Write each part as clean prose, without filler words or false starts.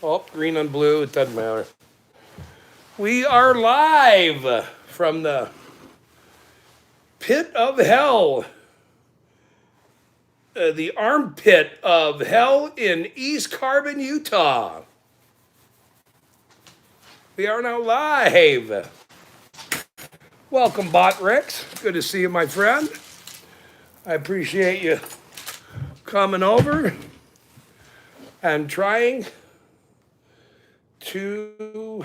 Oh, green and blue, it doesn't matter. We are live from the pit of hell, the armpit of hell in East Carbon, Utah. We are now live. Welcome, Bot Rex. Good to see you, my friend. I appreciate you coming over and trying to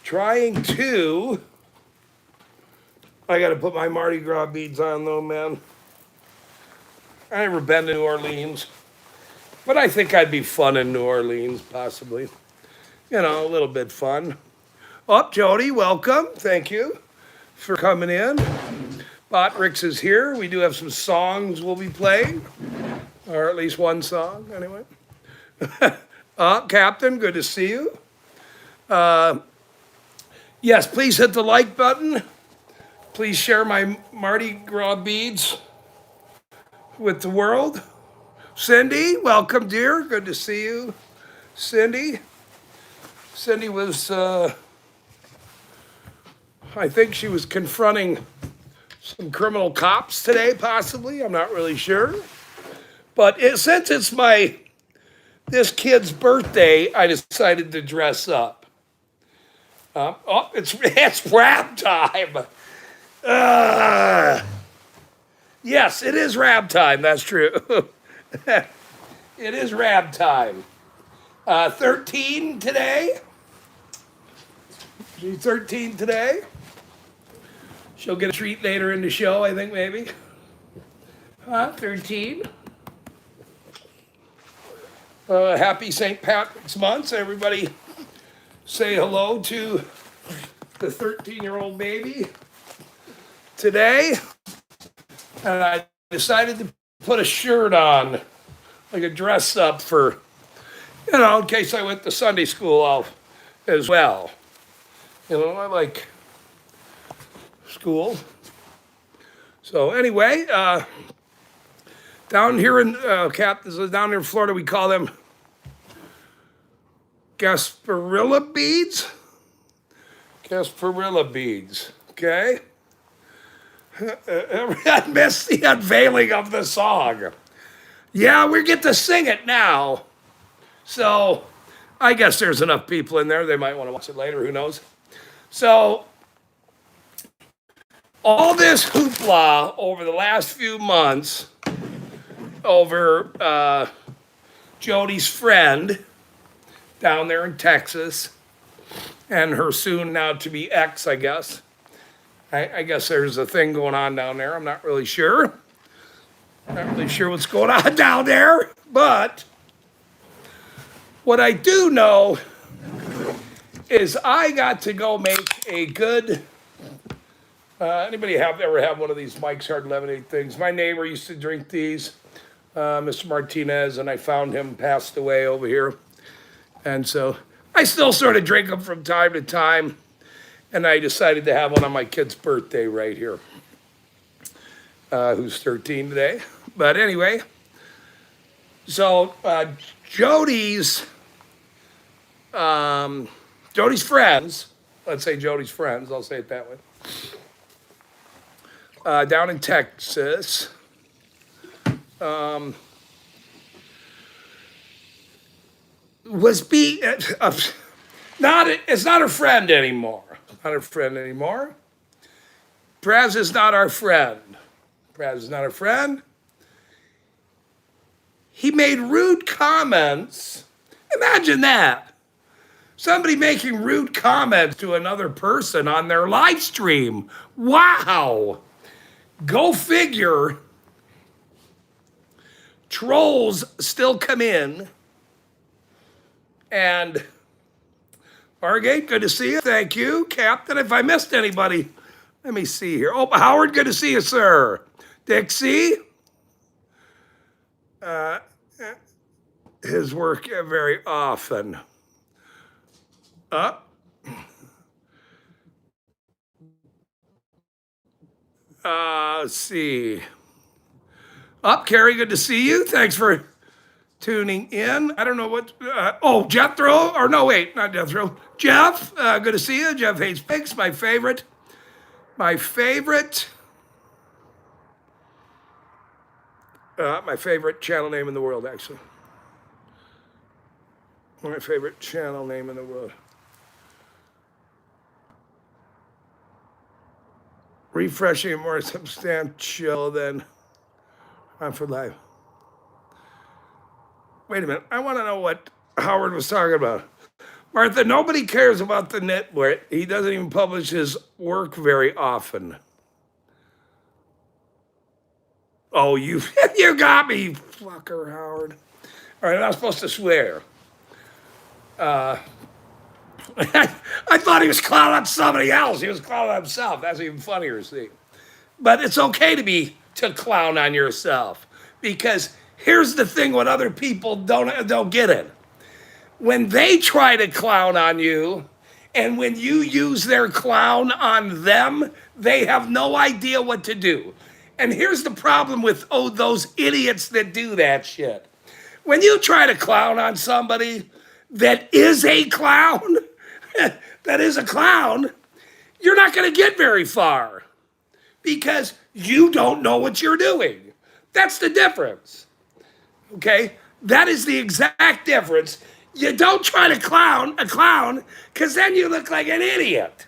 trying to. I got to put my Mardi Gras beads on though, man. I never been to New Orleans, but I think I'd be fun in New Orleans, possibly. You know, a little bit fun. Oh, Jody, welcome. Thank you for coming in. Botrix is here. We do have some songs we'll be playing, or at least one song, anyway. Captain, good to see you. Yes, please hit the like button. Please share my Mardi Gras beads with the world. Cindy, welcome, dear. Good to see you, Cindy. Cindy was, I think she was confronting some criminal cops today, possibly. I'm not really sure. But since it's this kid's birthday, I decided to dress up. It's rap time. Yes, it is rap time. That's true. It is rap time. 13 today. She's 13 today. She'll get a treat later in the show, I think, maybe. 13. Happy St. Patrick's Month. Everybody say hello to the 13-year-old baby today. And I decided to put a shirt on, like a dress up for, in case I went to Sunday school as well. I like school. So anyway, down here in down here in Florida, we call them Gasparilla beads. Gasparilla beads. Okay. I missed the unveiling of the song. Yeah, we get to sing it now. So I guess there's enough people in there. They might want to watch it later. Who knows? So all this hoopla over the last few months over Jody's friend down there in Texas and her soon now to be ex, I guess. I guess there's a thing going on down there. I'm not really sure. Not really sure what's going on down there. But what I do know is I got to go make a good. Anybody ever have one of these Mike's Hard Lemonade things? My neighbor used to drink these, Mr. Martinez, and I found him passed away over here. And so I still sort of drink them from time to time. And I decided to have one on my kid's birthday right here, who's 13 today. But anyway, so Jody's friends, let's say Jody's friends, I'll say it that way, down in Texas, it's not a friend anymore. Not a friend anymore. Praz is not our friend. Praz is not our friend. He made rude comments. Imagine that. Somebody making rude comments to another person on their live stream. Wow. Go figure. Trolls still come in. And Margate, good to see you. Thank you. Captain, if I missed anybody, let me see here. Oh, Howard, good to see you, sir. Dixie. His work very often. Let's see. Up, Carrie, good to see you. Thanks for tuning in. I don't know what. Jethro, or no, wait, not Jethro. Jeff, good to see you. Jeff hates pigs, my favorite. My favorite channel name in the world, actually. My favorite channel name in the world. Refreshing and more substantial than On for Life. Wait a minute. I want to know what Howard was talking about. Martha, nobody cares about the nitwit. He doesn't even publish his work very often. Oh, you you got me, fucker, Howard. All right, I'm not supposed to swear. I thought he was clowning on somebody else. He was clowning on himself. That's even funnier, see. But it's okay to clown on yourself, because here's the thing: what other people don't get it. When they try to clown on you, and when you use their clown on them, they have no idea what to do. And here's the problem with those idiots that do that shit. When you try to clown on somebody that is a clown, you're not going to get very far, because you don't know what you're doing. That's the difference. Okay? That is the exact difference. You don't try to clown a clown, because then you look like an idiot.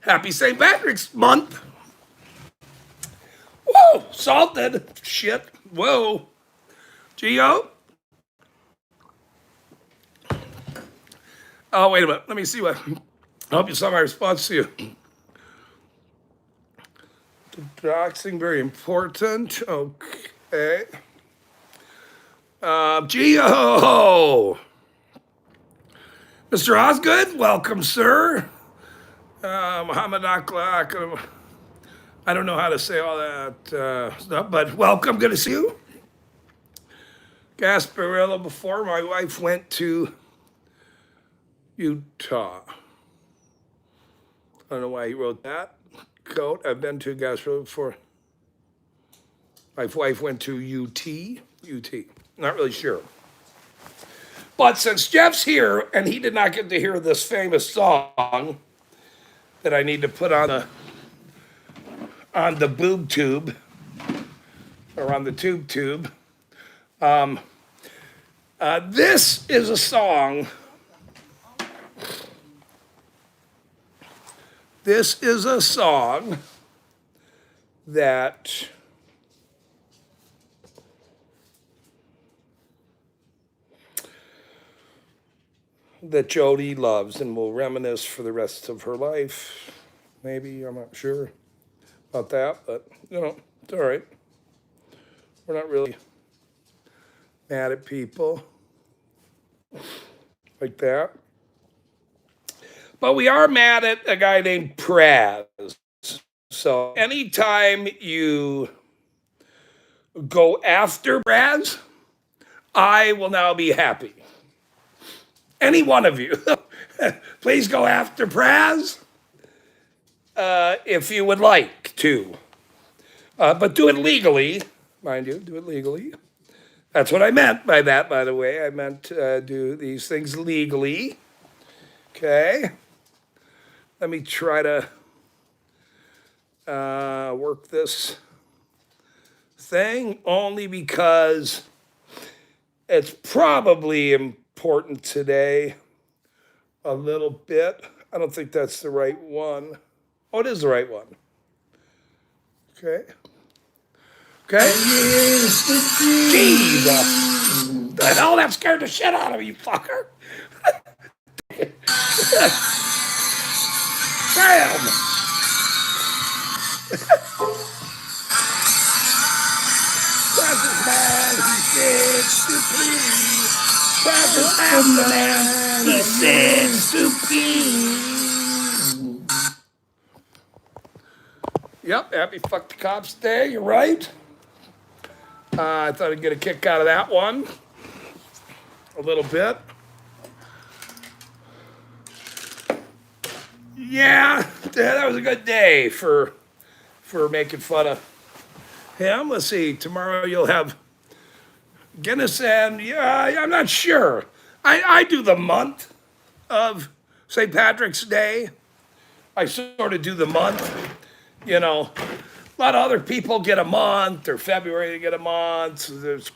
Happy St. Patrick's month. Whoa, salted. Shit. Whoa. Gio? Oh, wait a minute. Let me see what. I hope you saw my response to you. Doxing, very important. Okay. Gio! Mr. Osgood, welcome, sir. Muhammad Akhlaq. I don't know how to say all that stuff, but welcome. Good to see you. Gasparilla, before my wife went to Utah. I don't know why he wrote that. Coat. I've been to Gasparilla before. My wife went to UT. Not really sure. But since Jeff's here and he did not get to hear this famous song that I need to put on the boob tube, or on the tube. This is a song. This is a song that Jody loves and will reminisce for the rest of her life. Maybe, I'm not sure about that, but it's all right. We're not really mad at people like that. But we are mad at a guy named Praz. So anytime you go after Praz, I will now be happy. Any one of you, please go after Praz if you would like to. But do it legally, mind you, do it legally. That's what I meant by that, by the way. I meant do these things legally. Okay. Let me try to work this thing, only because it's probably important today a little bit. I don't think that's the right one. Oh, it is the right one. Okay. Jesus. The hell, that scared the shit out of me, you fucker. Bam! Precious man, he sits to please. Precious man, he sits to please. Yep, happy Fuck the Cops Day, you're right. I thought I'd get a kick out of that one. A little bit. Yeah, that was a good day for making fun of him. Let's see. Tomorrow you'll have Guinness and yeah, I'm not sure. I do the month of St. Patrick's Day. I sort of do the month. You know, a lot of other people get a month, or February they get a month. There's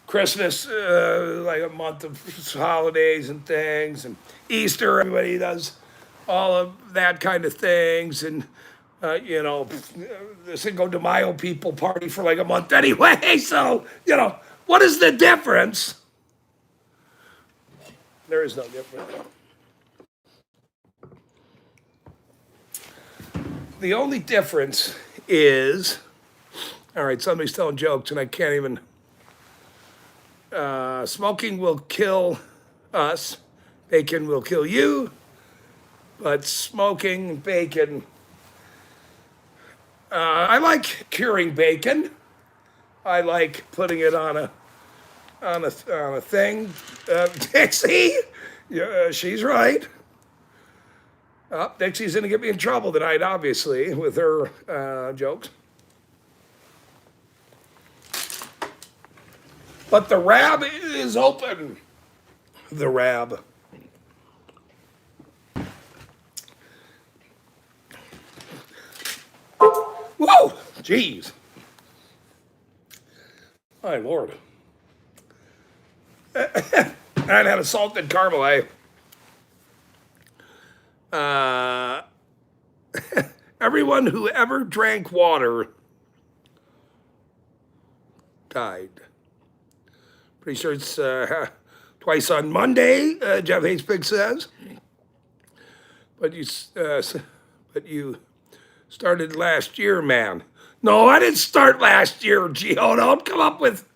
Christmas, like a month of holidays and things, and Easter. Everybody does all of that kind of things, and you know, the Cinco de Mayo people party for like a month anyway. So you know, what is the difference? There is no difference. The only difference is, all right, somebody's telling jokes and I can't even. Smoking will kill us, bacon will kill you, but smoking bacon. I like curing bacon. I like putting it on a thing. Dixie, yeah, she's right. Dixie's gonna get me in trouble tonight, obviously, with her jokes. But the Rab is open. The Rab. Whoa! Jeez. My Lord. I had a salted caramel. Everyone who ever drank water died. Pretty sure it's twice on Monday, Jeff Haspig says. But you started last year, man. No, I didn't start last year, Gio. Don't come up with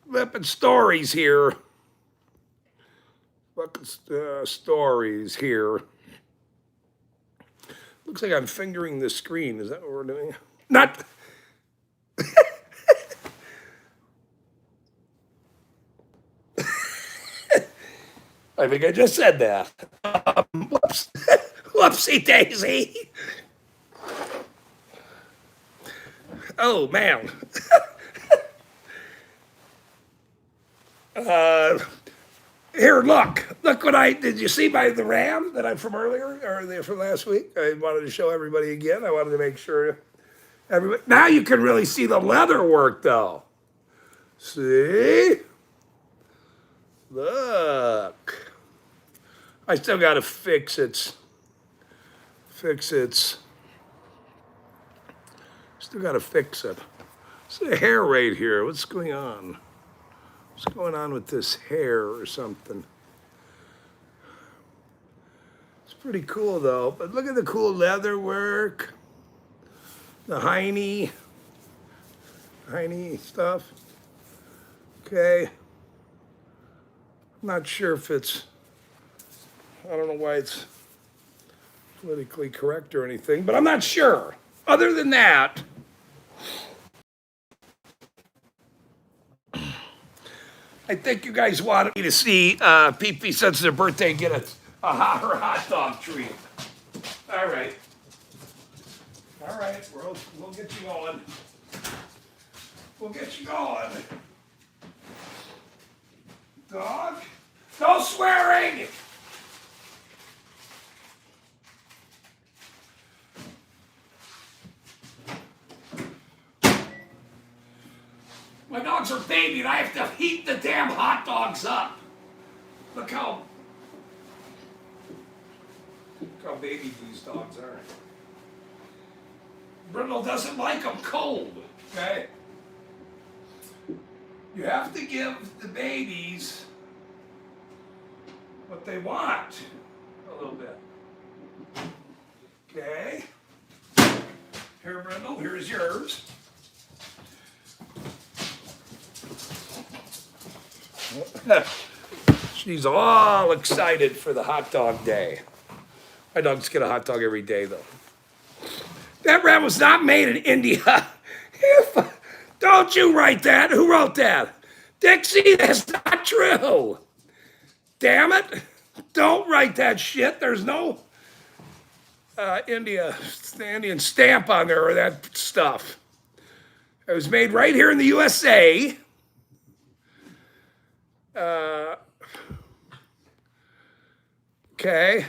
flipping stories here. Stories here. Looks like I'm fingering the screen. Is that what we're doing? Not. I think I just said that. Whoops. Whoopsie daisy. Oh, man. Here, look. Look what did you see the Ram that I'm from earlier, or from last week? I wanted to show everybody again. I wanted to make sure everybody, now you can really see the leather work though. See? Look. I still got to fix its, still got to fix it. It's the hair right here. What's going on? What's going on with this hair or something? It's pretty cool though, but look at the cool leather work. The hiney stuff. Okay. I'm not sure if I don't know why it's politically correct or anything, but I'm not sure. Other than that, I think you guys wanted me to see Pee since their birthday get her hot dog treat. All right. All right, we'll get you going. We'll get you going. Dog, no swearing! My dogs are baby and I have to heat the damn hot dogs up. Look how baby these dogs are. Brindle doesn't like them cold, okay? You have to give the babies what they want a little bit. Okay? Here, Brindle, here's yours. She's all excited for the hot dog day. My dogs get a hot dog every day, though. That rat was not made in India. Don't you write that. Who wrote that? Dixie, that's not true. Damn it. Don't write that shit. There's no India, the Indian stamp on there or that stuff. It was made right here in the USA. Okay.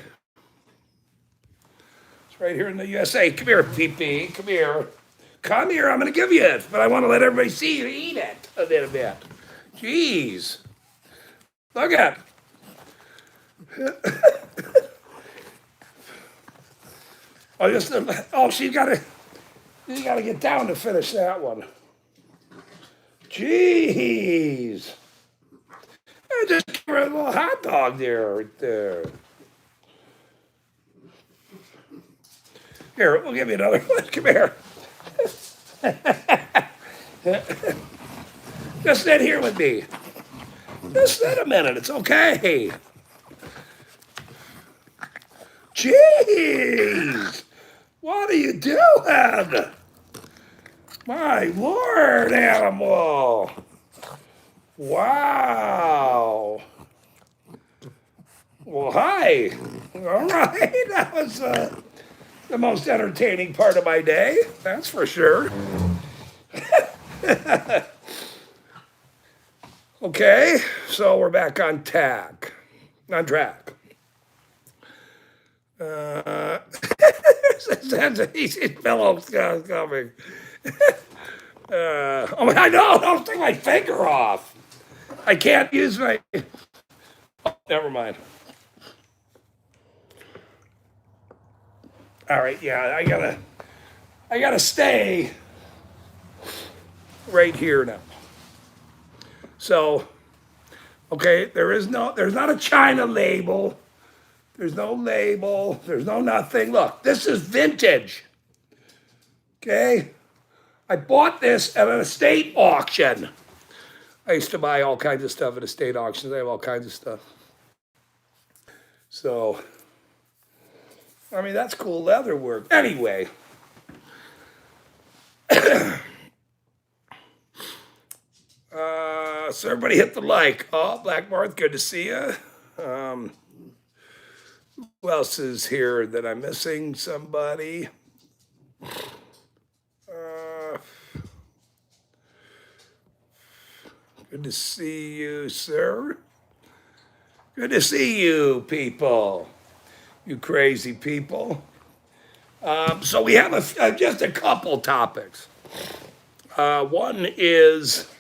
It's right here in the USA. Come here, PP. Come here. Come here. I'm going to give you it, but I want to let everybody see you eat it a little bit. Jeez. Look at it. She's got to. You got to get down to finish that one. Jeez. I just gave her a little hot dog there, right there. Here, we'll give you another one. Come here. Just sit here with me. Just sit a minute. It's okay. Jeez. What are you doing? My Lord, animal. Wow. Well, hi. All right. That was the most entertaining part of my day. That's for sure. Okay. So we're back on track. His billow's coming. I know. Don't take my finger off. I can't use my. Oh, never mind. All right. Yeah, I gotta stay right here now. So, okay, there's not a China label. There's no label. There's no nothing. Look, this is vintage. Okay? I bought this at an estate auction. I used to buy all kinds of stuff at estate auctions. I have all kinds of stuff. So, I mean, that's cool leather work. Anyway. So everybody hit the like. Oh, Black Marth, good to see you. Who else is here that I'm missing? Somebody. Good to see you, sir. Good to see you, people. You crazy people. So we have just a couple topics. One is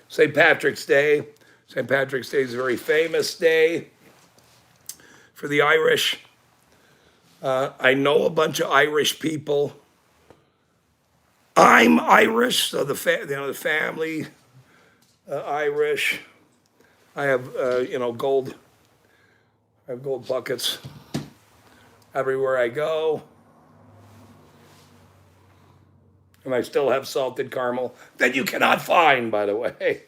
St. Patrick's Day. St. Patrick's Day is a very famous day for the Irish. I know a bunch of Irish people. I'm Irish, so the family Irish. I have gold. I have gold buckets everywhere I go. And I still have salted caramel that you cannot find, by the way.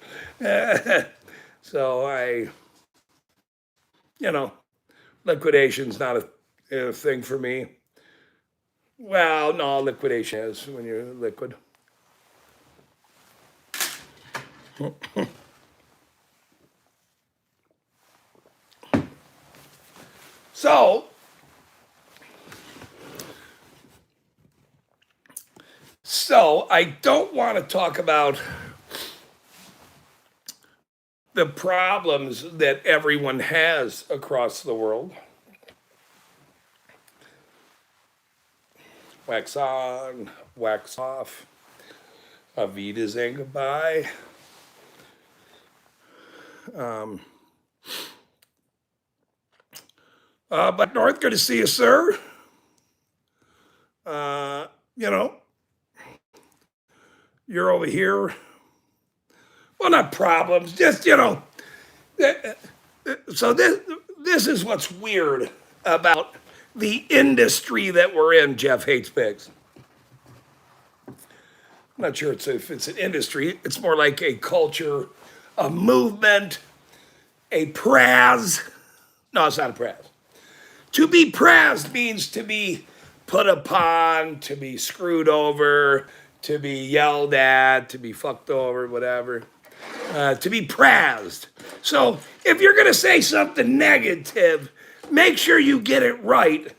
So liquidation's not a thing for me. Well, no, liquidation is when you're liquid. So I don't want to talk about the problems that everyone has across the world. Wax on, wax off. Avita saying goodbye. But North, good to see you, sir. You're over here. Well, not problems, just, so this is what's weird about the industry that we're in. Jeff hates pigs. I'm not sure if it's an industry. It's more like a culture, a movement, a praz. No, it's not a praz. To be prazed means to be put upon, to be screwed over, to be yelled at, to be fucked over, whatever. To be prazed. So if you're going to say something negative, make sure you get it right.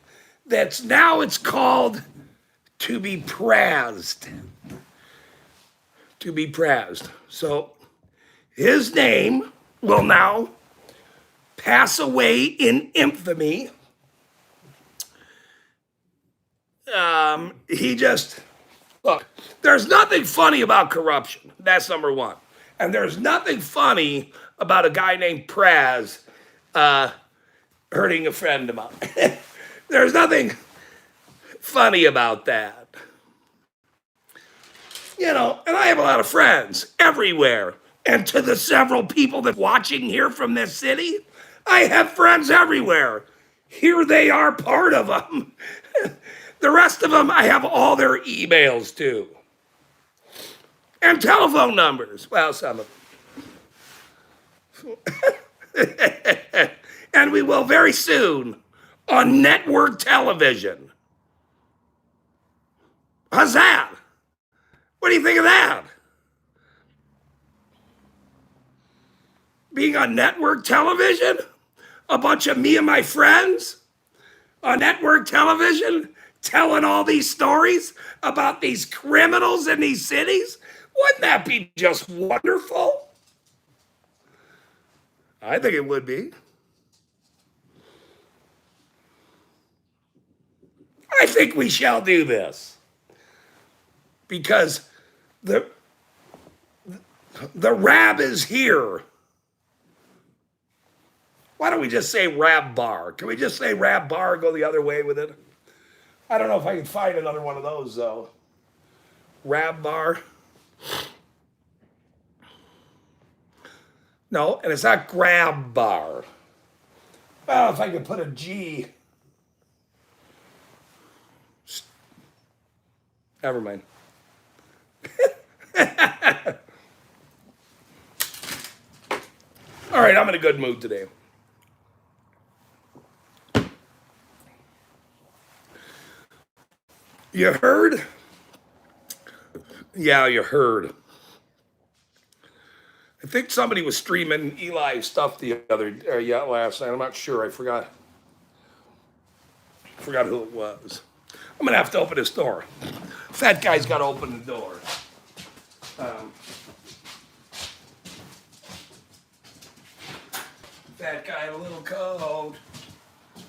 it's called to be praised. To be praised. So his name will now pass away in infamy. Look, there's nothing funny about corruption. That's number one. And there's nothing funny about a guy named Praz hurting a friend of mine. There's nothing funny about that. And I have a lot of friends everywhere. And to the several people that are watching here from this city, I have friends everywhere. Here they are, part of them. The rest of them, I have all their emails too. And telephone numbers. Well, some of them. And we will very soon on network television. How's that? What do you think of that? Being on network television? A bunch of me and my friends on network television telling all these stories about these criminals in these cities? Wouldn't that be just wonderful? I think it would be. I think we shall do this because the rab is here. Why don't we just say rab bar? Can we just say rab bar and go the other way with it? I don't know if I can find another one of those though. Rab bar. No, and it's not grab bar. Well, if I could put a G. Never mind. All right, I'm in a good mood today. You heard? Yeah, you heard. I think somebody was streaming Eli's stuff last night. I'm not sure. I forgot who it was. I'm gonna have to open his door. Fat guy's got to open the door. Fat guy in a little coat.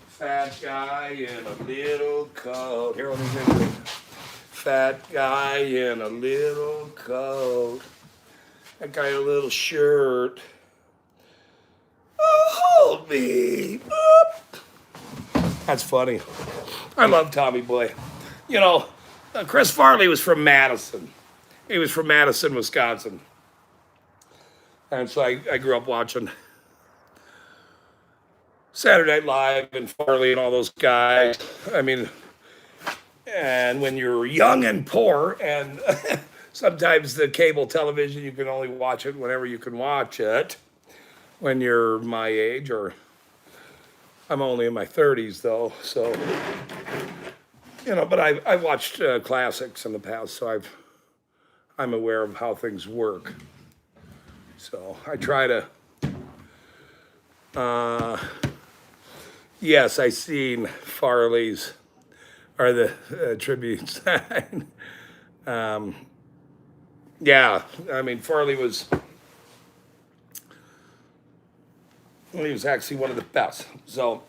Fat guy in a little coat. Here, let me get it. Fat guy in a little coat. That guy in a little shirt. Oh, hold me. Boop. That's funny. I love Tommy Boy. Chris Farley was from Madison. He was from Madison, Wisconsin. And so I grew up watching Saturday Night Live and Farley and all those guys. I mean, and when you're young and poor, and sometimes the cable television, you can only watch it whenever you can watch it. When you're my age, or I'm only in my 30s though, so but I've watched classics in the past, so I'm aware of how things work. So I try to. Yes, I seen Farley's or the tribute sign. Yeah, I mean Farley was. He was actually one of the best. So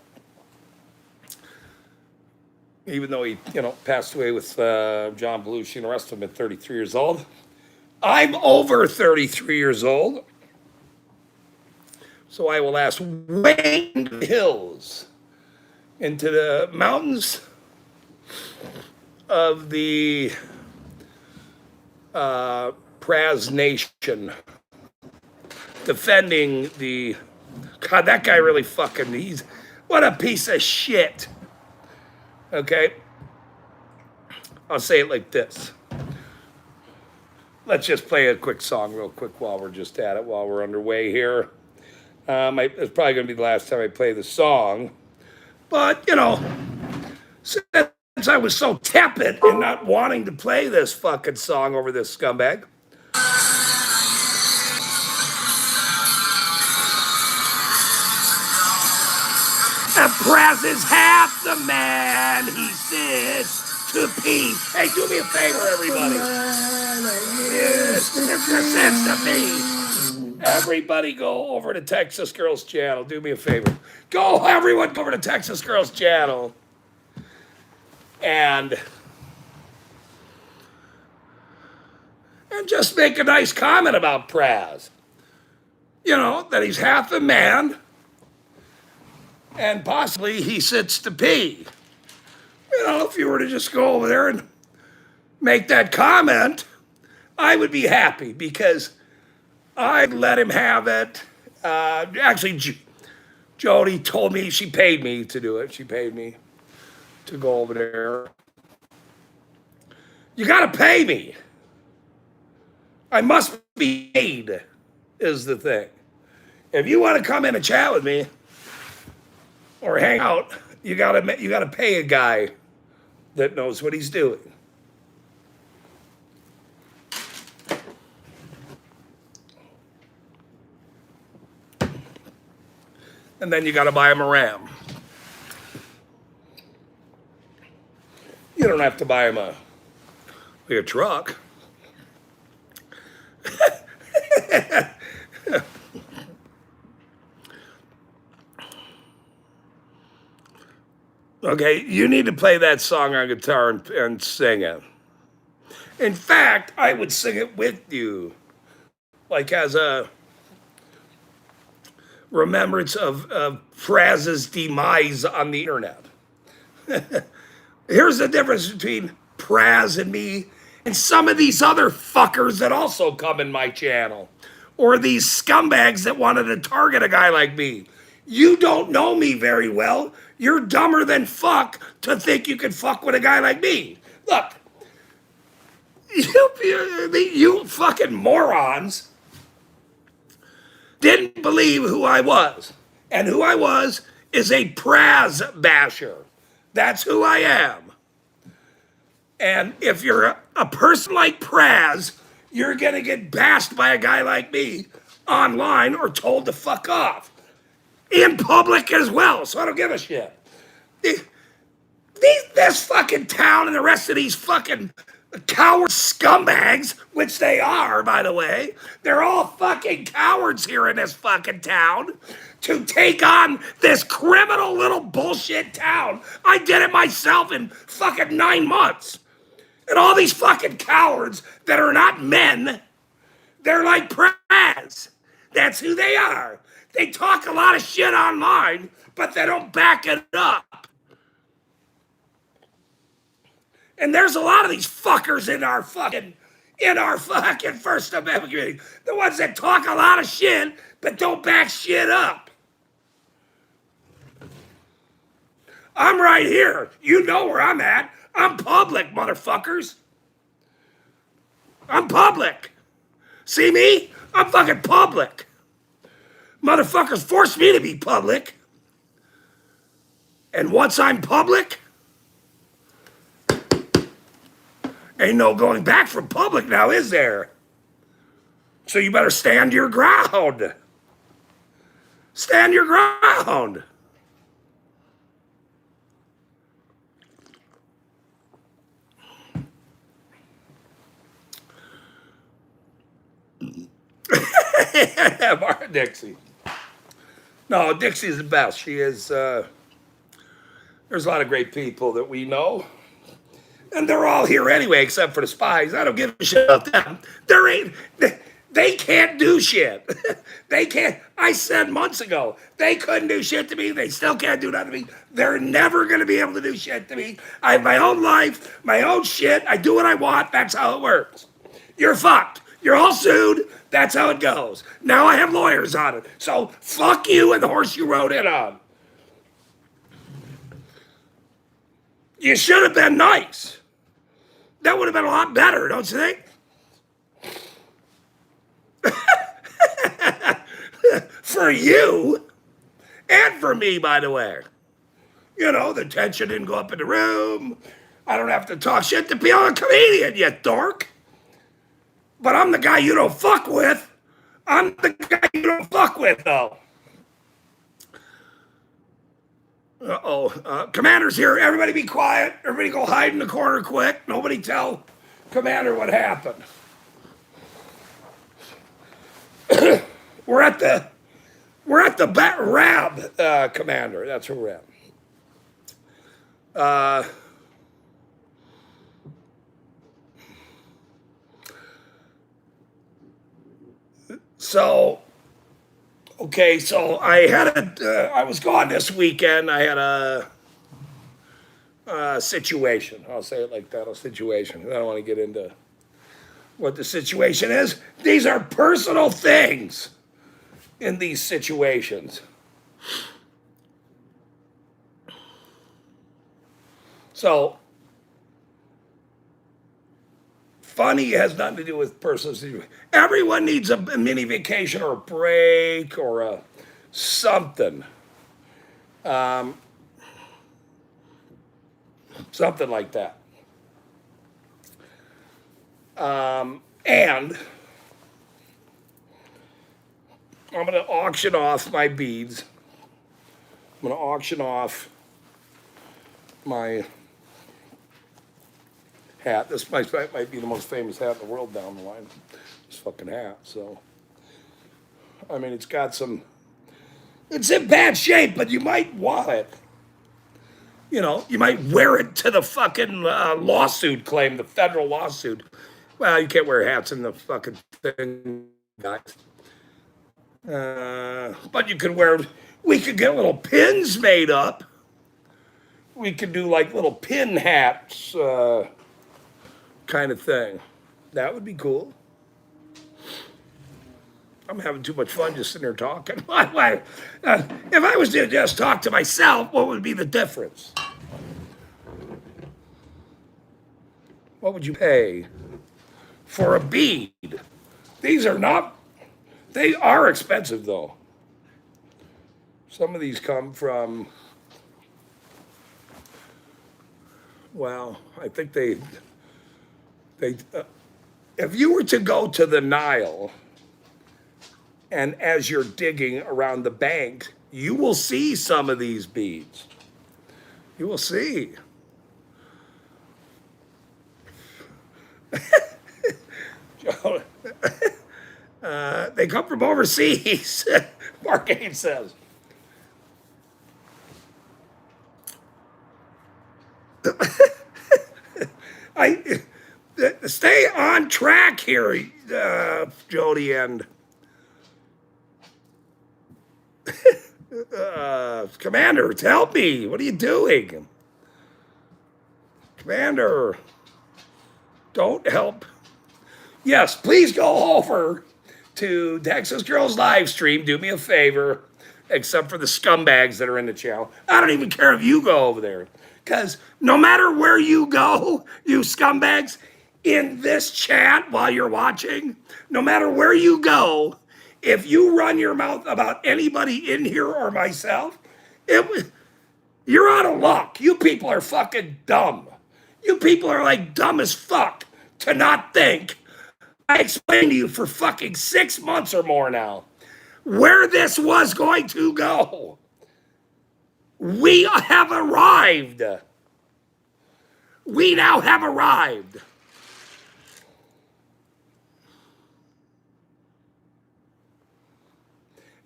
even though he, passed away with John Belushi and the rest of them at 33 years old, I'm over 33 years old. So I will ask way into the hills, into the mountains of the Praz Nation, defending the. God, that guy really what a piece of shit. Okay? I'll say it like this. Let's just play a quick song real quick while we're just at it, while we're underway here. It's probably going to be the last time I play the song. But, since I was so tepid and not wanting to play this fucking song over this scumbag, Praz is half the man. and he sits to pee. Hey, do me a favor, everybody. Yes, Mr. Sits to pee. Everybody go over to Texas Girls channel. Do me a favor. Go, everyone, go over to Texas Girls channel. And just make a nice comment about Praz. You know, that he's half a man and possibly he sits to pee. You know, if you were to just go over there and make that comment, I would be happy because I'd let him have it. Actually, Jody told me she paid me to do it. She paid me to go over there. You got to pay me. I must be paid, is the thing. If you want to come in and chat with me or hang out, you gotta pay a guy that knows what he's doing. And then you gotta buy him a Ram. You don't have to buy him a truck. Okay, you need to play that song on guitar and sing it. In fact, I would sing it with you, like as a remembrance of Praz's demise on the internet. Here's the difference between Praz and me and some of these other fuckers that also come in my channel, or these scumbags that wanted to target a guy like me. You don't know me very well. You're dumber than fuck to think you could fuck with a guy like me. Look, you fucking morons didn't believe who I was. And who I was is a Praz basher. That's who I am. And if you're a person like Praz, you're going to get bashed by a guy like me online or told to fuck off. In public as well, so I don't give a shit. This fucking town and the rest of these fucking coward scumbags, which they are, by the way, they're all fucking cowards here in this fucking town to take on this criminal little bullshit town. I did it myself in fucking 9 months. And all these fucking cowards that are not men, they're like Praz. That's who they are. They talk a lot of shit online, but they don't back it up. And there's a lot of these fuckers in our fucking First Amendment community. The ones that talk a lot of shit, but don't back shit up. I'm right here. You know where I'm at. I'm public, motherfuckers. I'm public. See me? I'm fucking public. Motherfuckers force me to be public. And once I'm public, ain't no going back from public now, is there? So you better stand your ground. Stand your ground. Mara Dixie. No, Dixie's the best. She is, there's a lot of great people that we know. And they're all here anyway, except for the spies. I don't give a shit about them. They can't do shit. They can't. I said months ago, they couldn't do shit to me. They still can't do nothing to me. They're never going to be able to do shit to me. I have my own life, my own shit. I do what I want. That's how it works. You're fucked. You're all sued. That's how it goes. Now I have lawyers on it. So fuck you and the horse you rode in on. You should have been nice. That would have been a lot better, don't you think? For you, and for me, by the way. You know, the tension didn't go up in the room. I don't have to talk shit to be a comedian, you dork. But I'm the guy you don't fuck with. I'm the guy you don't fuck with, though. Uh-oh. Commander's here. Everybody be quiet. Everybody go hide in the corner quick. Nobody tell Commander what happened. We're at the RAB, Commander. That's where we're at. So, okay, so I was gone this weekend. I had a situation. I'll say it like that, a situation. I don't want to get into what the situation is. These are personal things in these situations. So, funny has nothing to do with personal situation. Everyone needs a mini vacation or a break or something. Something like that. And I'm going to auction off my beads. I'm going to auction off my hat. This might be the most famous hat in the world down the line. This fucking hat. So, I mean, it's in bad shape, but you might want it. You know, you might wear it to the fucking lawsuit claim, the federal lawsuit. Well, you can't wear hats in the fucking thing, guys. But you could we could get little pins made up. We could do like little pin hats kind of thing. That would be cool. I'm having too much fun just sitting there talking. If I was to just talk to myself, what would be the difference? What would you pay for a bead? They are expensive though. Some of these come from, well, I think if you were to go to the Nile, and as you're digging around the bank, you will see some of these beads. You will see. They come from overseas, Mark Ames says. Stay on track here, Jody, and Commander, help me. What are you doing? Commander, don't help. Yes, please go over to Texas Girls live stream. Do me a favor, except for the scumbags that are in the channel. I don't even care if you go over there. Because no matter where you go, you scumbags, in this chat while you're watching, no matter where you go, if you run your mouth about anybody in here or myself, you're out of luck. You people are fucking dumb. You people are like dumb as fuck to not think. I explained to you for fucking 6 months or more now where this was going to go. We have arrived. We now have arrived.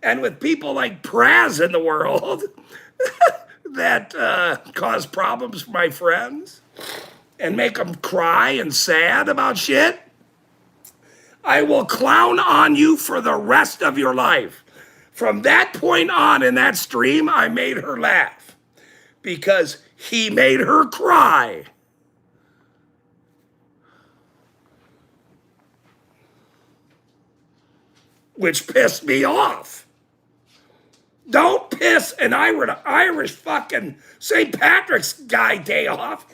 And with people like Praz in the world that cause problems for my friends and make them cry and sad about shit, I will clown on you for the rest of your life. From that point on in that stream, I made her laugh because he made her cry. Which pissed me off. Don't piss an Irish fucking St. Patrick's day off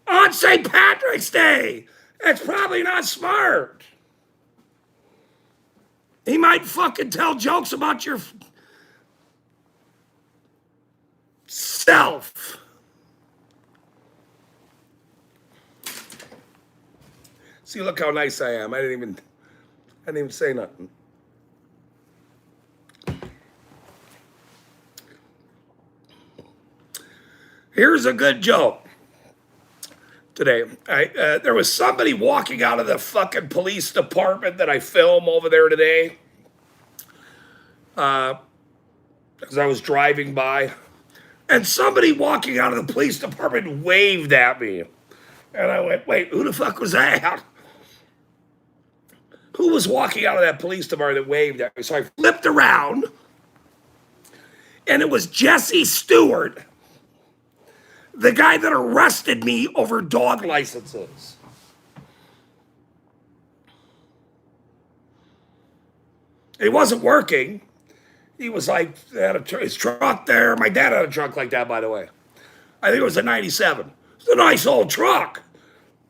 on St. Patrick's Day. That's probably not smart. He might fucking tell jokes about your self. See, look how nice I am. I didn't even say nothing. Here's a good joke today. There was somebody walking out of the fucking police department that I film over there today as I was driving by. And somebody walking out of the police department waved at me. And I went, wait, who the fuck was that? Who was walking out of that police department that waved at me? So I flipped around, and it was Jesse Stewart, the guy that arrested me over dog licenses. He wasn't working. He was like, had his truck there. My dad had a truck like that, by the way. I think it was a 97. It's a nice old truck.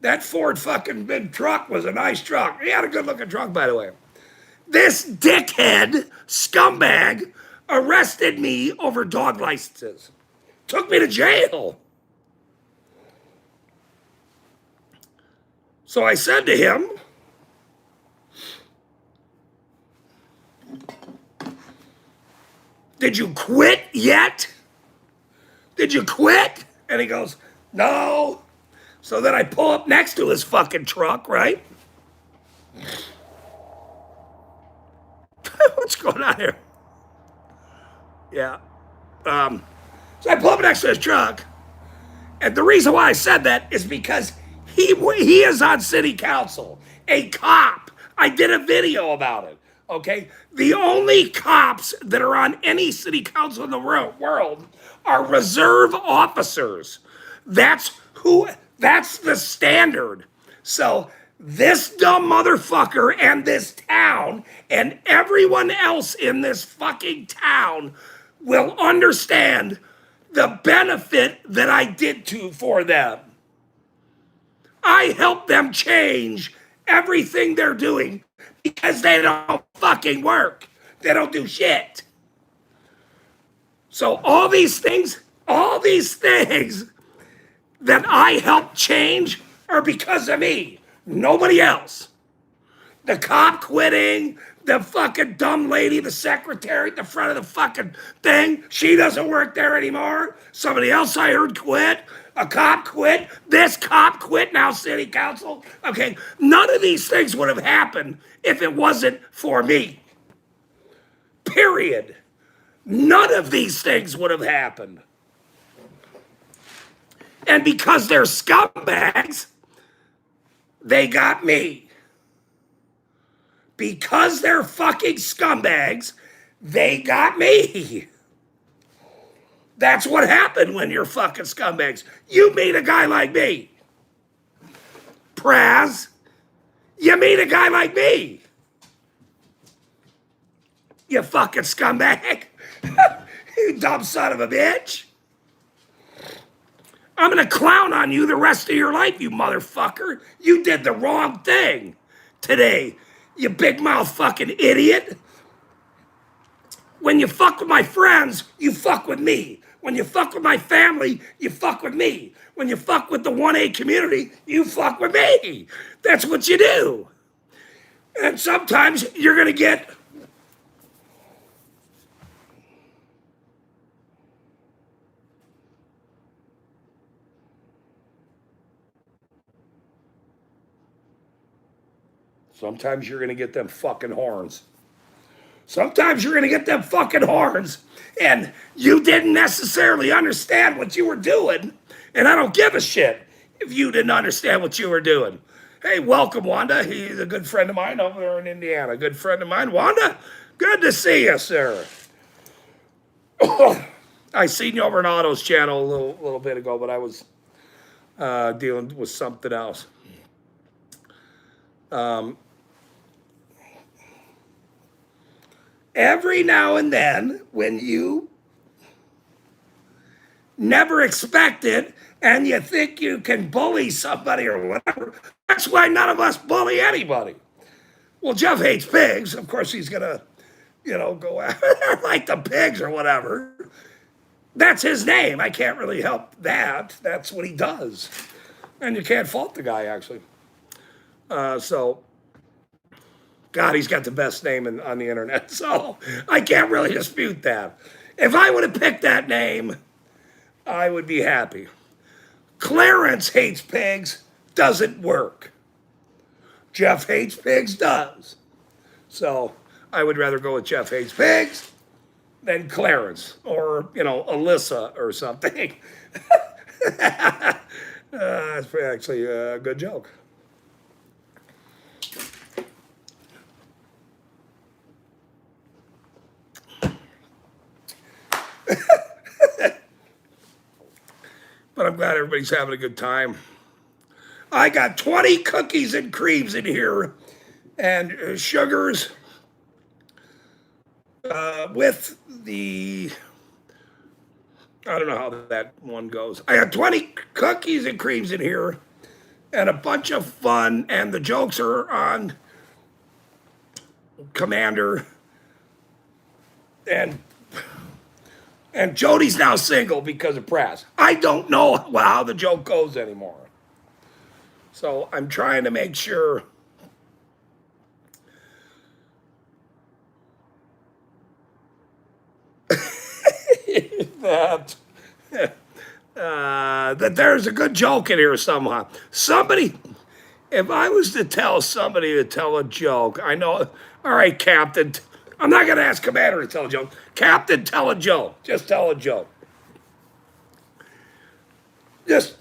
That Ford fucking big truck was a nice truck. He had a good looking truck, by the way. This dickhead scumbag arrested me over dog licenses. Took me to jail. So I said to him, did you quit yet? Did you quit? And he goes, no. So then I pull up next to his fucking truck, right? What's going on here? Yeah. So I pull up next to his truck. And the reason why I said that is because he is on city council, a cop. I did a video about it, okay? The only cops that are on any city council in the world are reserve officers. That's the standard. So this dumb motherfucker and this town and everyone else in this fucking town will understand the benefit that I did for them. I helped them change everything they're doing because they don't fucking work. They don't do shit. So all these things that I helped change are because of me. Nobody else. The cop quitting, the fucking dumb lady, the secretary at the front of the fucking thing, she doesn't work there anymore. Somebody else I heard quit. A cop quit. This cop quit, now city council. Okay, none of these things would have happened if it wasn't for me. Period. None of these things would have happened. And because they're scumbags, they got me. Because they're fucking scumbags, they got me. That's what happened when you're fucking scumbags. You meet a guy like me. Praz, you meet a guy like me. You fucking scumbag. You dumb son of a bitch. I'm gonna clown on you the rest of your life, you motherfucker. You did the wrong thing today, you big mouth fucking idiot. When you fuck with my friends, you fuck with me. When you fuck with my family, you fuck with me. When you fuck with the 1A community, you fuck with me. That's what you do. And sometimes you're gonna get them fucking horns. Sometimes you're gonna get them fucking horns, and you didn't necessarily understand what you were doing, and I don't give a shit if you didn't understand what you were doing. Hey, welcome, Wanda. He's a good friend of mine over there in Indiana. Good friend of mine. Wanda, good to see you, sir. I seen you over on Otto's channel a little bit ago, but I was dealing with something else. Every now and then, when you never expect it and you think you can bully somebody or whatever, that's why none of us bully anybody. Well, Jeff hates pigs. Of course, he's going to, go after like the pigs or whatever. That's his name. I can't really help that. That's what he does. And you can't fault the guy, actually. God, he's got the best name on the internet, so I can't really dispute that. If I would have picked that name, I would be happy. Clarence hates pigs doesn't work. Jeff hates pigs does. So I would rather go with Jeff hates pigs than Clarence or, Alyssa or something. That's actually a good joke. But I'm glad everybody's having a good time. I got 20 cookies and creams in here and sugars with the, I don't know how that one goes. I have 20 cookies and creams in here and a bunch of fun, and the jokes are on Commander. And Jody's now single because of press. I don't know how the joke goes anymore. So I'm trying to make sure that that there's a good joke in here somehow. Somebody, if I was to tell somebody to tell a joke, I know, all right, Captain, I'm not going to ask Commander to tell a joke. Captain, tell a joke. Just tell a joke. Just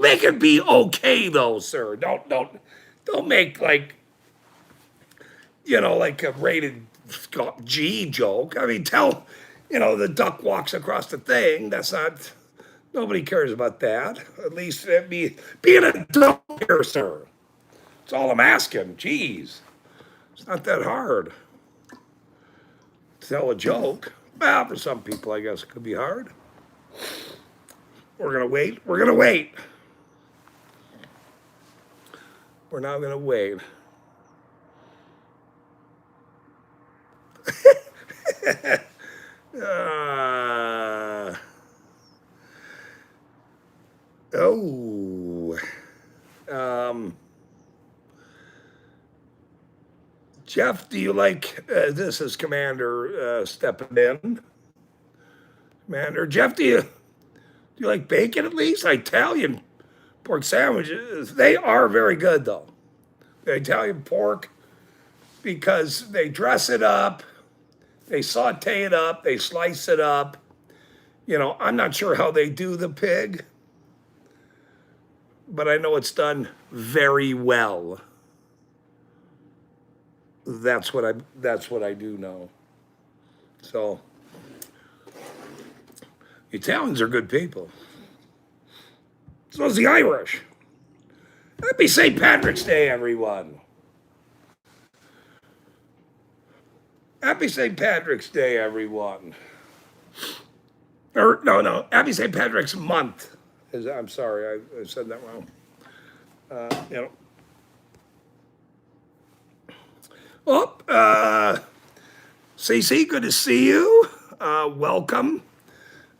make it be okay though, sir. Don't make like a rated G joke. I mean, tell the duck walks across the thing. That's not. Nobody cares about that. At least be an adult here, sir. That's all I'm asking. Jeez, it's not that hard. Tell a joke. Well, for some people, I guess it could be hard. We're gonna wait. We're gonna wait. We're now gonna wait. Oh. Jeff, do you like, this is Commander stepping in. Commander, Jeff, do you like bacon at least? Italian pork sandwiches, they are very good though. The Italian pork, because they dress it up, they saute it up, they slice it up. I'm not sure how they do the pig, but I know it's done very well. That's what I do know. So Italians are good people. So is the Irish. Happy St. Patrick's Day, everyone. Happy St. Patrick's Day, everyone. Or no, Happy St. Patrick's Month. I'm sorry, I said that wrong. Cece, good to see you. Welcome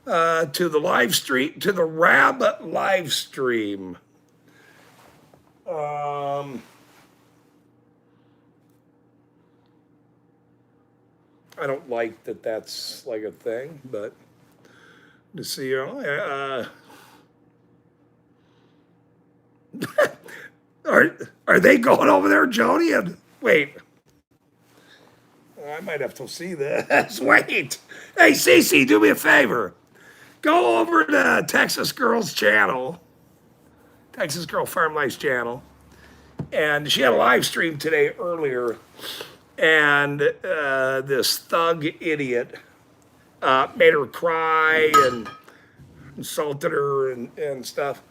to the live stream, to the Rab live stream. I don't like that that's like a thing, but to see you. Are they going over there, Jody? And wait. I might have to see this. Wait. Hey, Cece, do me a favor. Go over to Texas Girl's channel, Texas Girl Farm Life's channel. And she had a live stream today earlier. And this thug idiot made her cry and insulted her and stuff,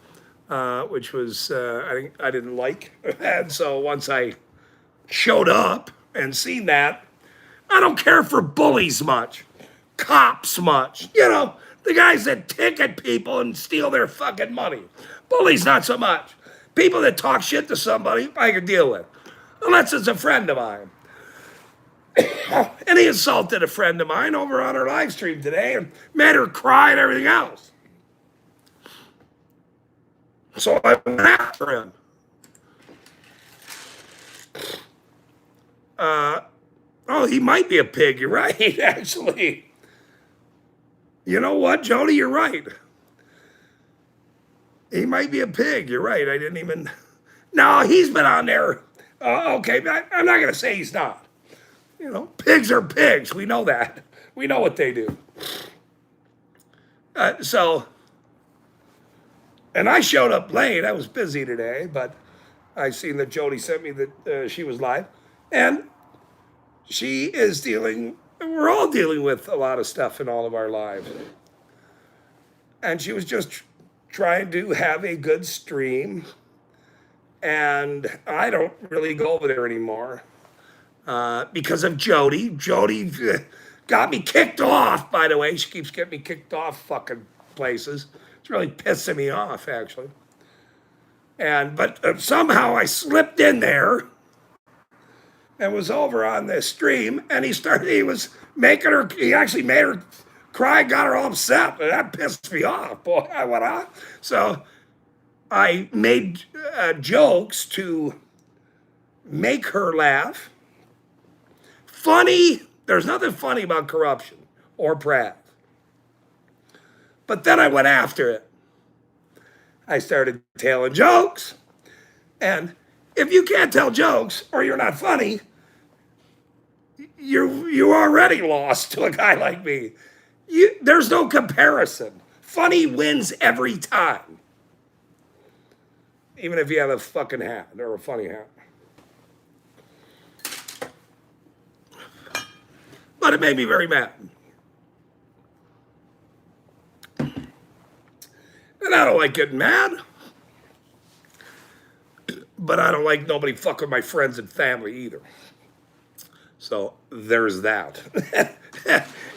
which was, I didn't like. And so once I showed up and seen that, I don't care for bullies much, cops much, the guys that ticket people and steal their fucking money. Bullies, not so much. People that talk shit to somebody, I can deal with, unless it's a friend of mine. And he insulted a friend of mine over on our live stream today and made her cry and everything else. So I went after him. Oh, he might be a pig. You're right, actually. You know what, Jody? You're right. He might be a pig. You're right. I didn't even. No, he's been on there. Okay, but I'm not going to say he's not. You know, pigs are pigs. We know that. We know what they do. So, and I showed up late. I was busy today, but I seen that Jody sent me that she was live. And she is dealing, we're all dealing with a lot of stuff in all of our lives. And she was just trying to have a good stream. And I don't really go over there anymore because of Jody. Jody got me kicked off, by the way. She keeps getting me kicked off fucking places. It's really pissing me off, actually. But somehow I slipped in there and was over on this stream, and he was making her, he actually made her cry, got her all upset, and that pissed me off. Boy, I went on. So I made jokes to make her laugh. Funny, there's nothing funny about corruption or Pratt. But then I went after it. I started telling jokes. And if you can't tell jokes or you're not funny, you already lost to a guy like me. There's no comparison. Funny wins every time. Even if you have a fucking hat or a funny hat. But it made me very mad. And I don't like getting mad. But I don't like nobody fucking my friends and family either. So there's that.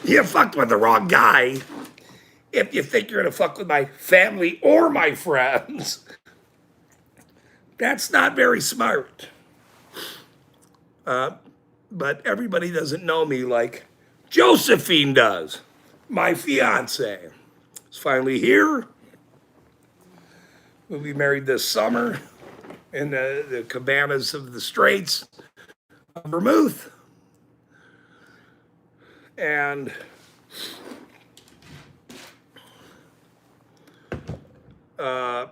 You fucked with the wrong guy if you think you're gonna fuck with my family or my friends. That's not very smart. But everybody doesn't know me like Josephine does. My fiance is finally here. We'll be married this summer in the cabanas of the Straits of Vermouth. And I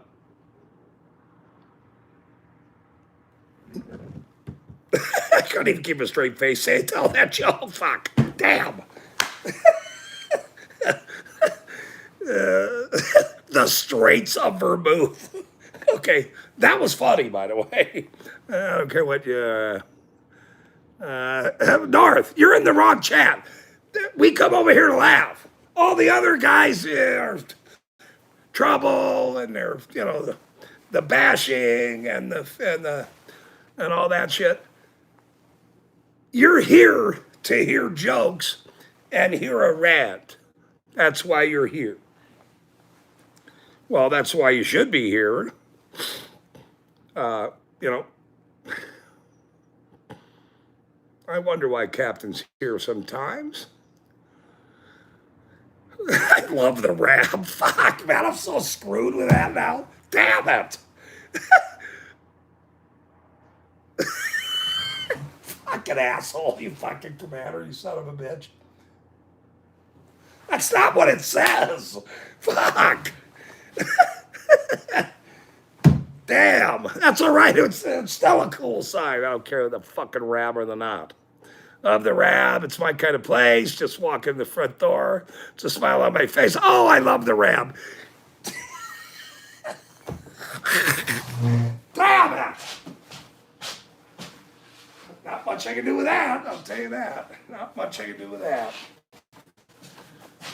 couldn't even keep a straight face. Tell that Joe, fuck, damn. The Straits of Vermouth. Okay, that was funny, by the way. I don't care what you. North, you're in the wrong chat. We come over here to laugh. All the other guys are trouble, and they're the bashing and all that shit. You're here to hear jokes and hear a rant. That's why you're here. Well, that's why you should be here. I wonder why Captain's here sometimes. I love the rap. Fuck, man, I'm so screwed with that now. Damn it. Fucking asshole, you fucking commander, you son of a bitch. That's not what it says. Fuck. Damn, that's all right. It's still a cool sign. I don't care the fucking rab or the not. Love the rab. It's my kind of place. Just walk in the front door. It's a smile on my face. Oh, I love the rab. Damn it. Not much I can do with that. I'll tell you that. Not much I can do with that.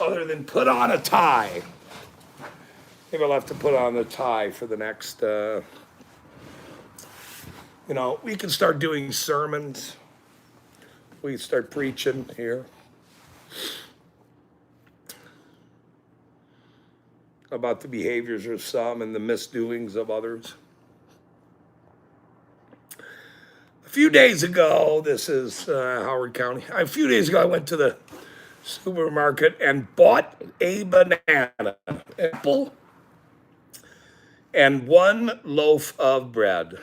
Other than put on a tie. Maybe I'll have to put on the tie for the next, we can start doing sermons. We can start preaching here about the behaviors of some and the misdoings of others. A few days ago, this is Howard County. A few days ago, I went to the supermarket and bought a banana, apple, and one loaf of bread.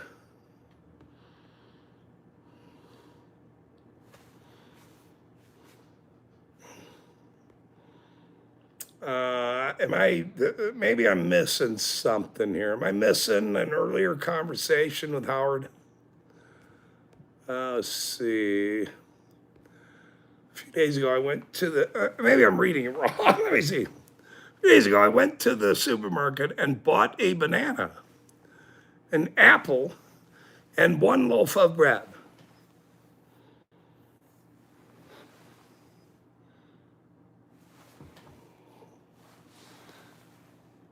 Maybe I'm missing something here. Am I missing an earlier conversation with Howard? Let's see. A few days ago, I went to maybe I'm reading it wrong. Let me see. A few days ago, I went to the supermarket and bought a banana, an apple, and one loaf of bread.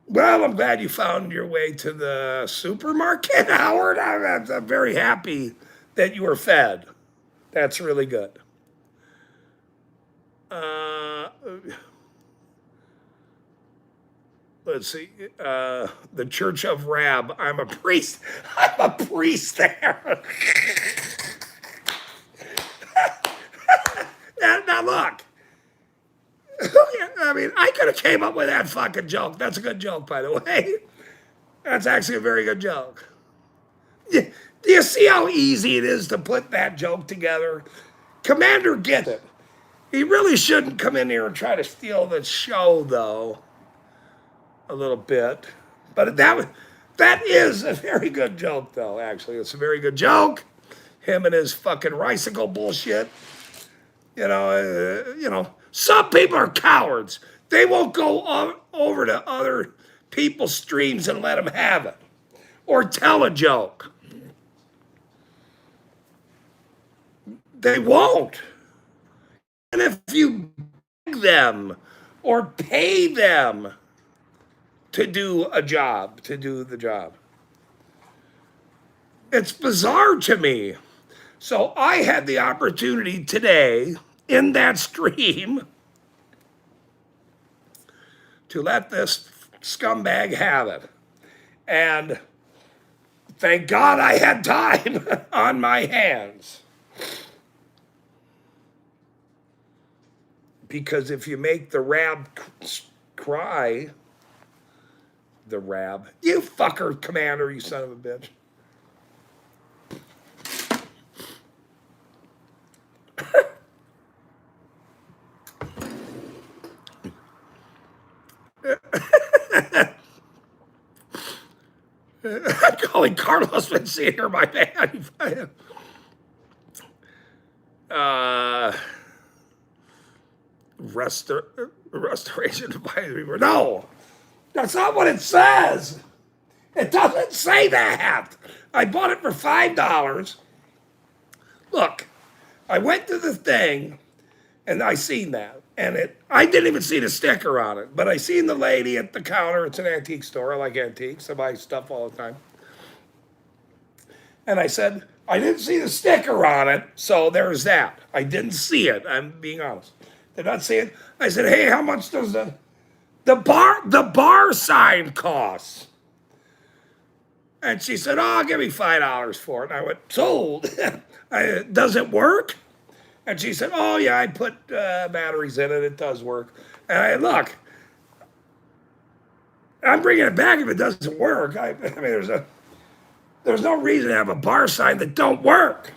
Well, I'm glad you found your way to the supermarket, Howard. I'm very happy that you were fed. That's really good. Uh, let's see. The Church of Rab. I'm a priest. I'm a priest there. Now look. I mean, I could have came up with that fucking joke. That's a good joke, by the way. That's actually a very good joke. Do you see how easy it is to put that joke together? Commander gets it. He really shouldn't come in here and try to steal the show, though, a little bit. But that is a very good joke, though, actually. It's a very good joke. Him and his fucking Ricicle bullshit. Some people are cowards. They won't go over to other people's streams and let them have it. Or tell a joke. They won't. And if you beg them or pay them to do a job, to do the job, it's bizarre to me. So I had the opportunity today in that stream to let this scumbag have it. And thank God I had time on my hands. Because if you make the Rab cry, the Rab, you fucker, Commander, you son of a bitch. I'm calling Carlos Mencia here, my man. Restoration advisory board. No, that's not what it says. It doesn't say that. I bought it for $5. Look, I went to the thing and I seen that. And I didn't even see the sticker on it, but I seen the lady at the counter. It's an antique store. I like antiques. I buy stuff all the time. And I said, I didn't see the sticker on it, so there's that. I didn't see it. I'm being honest. Did not see it. I said, hey, how much does the bar sign cost? And she said, oh, give me $5 for it. And I went, sold. Does it work? And she said, oh, yeah, I put batteries in it. It does work. And look, I'm bringing it back if it doesn't work. I mean, there's no reason to have a bar sign that don't work.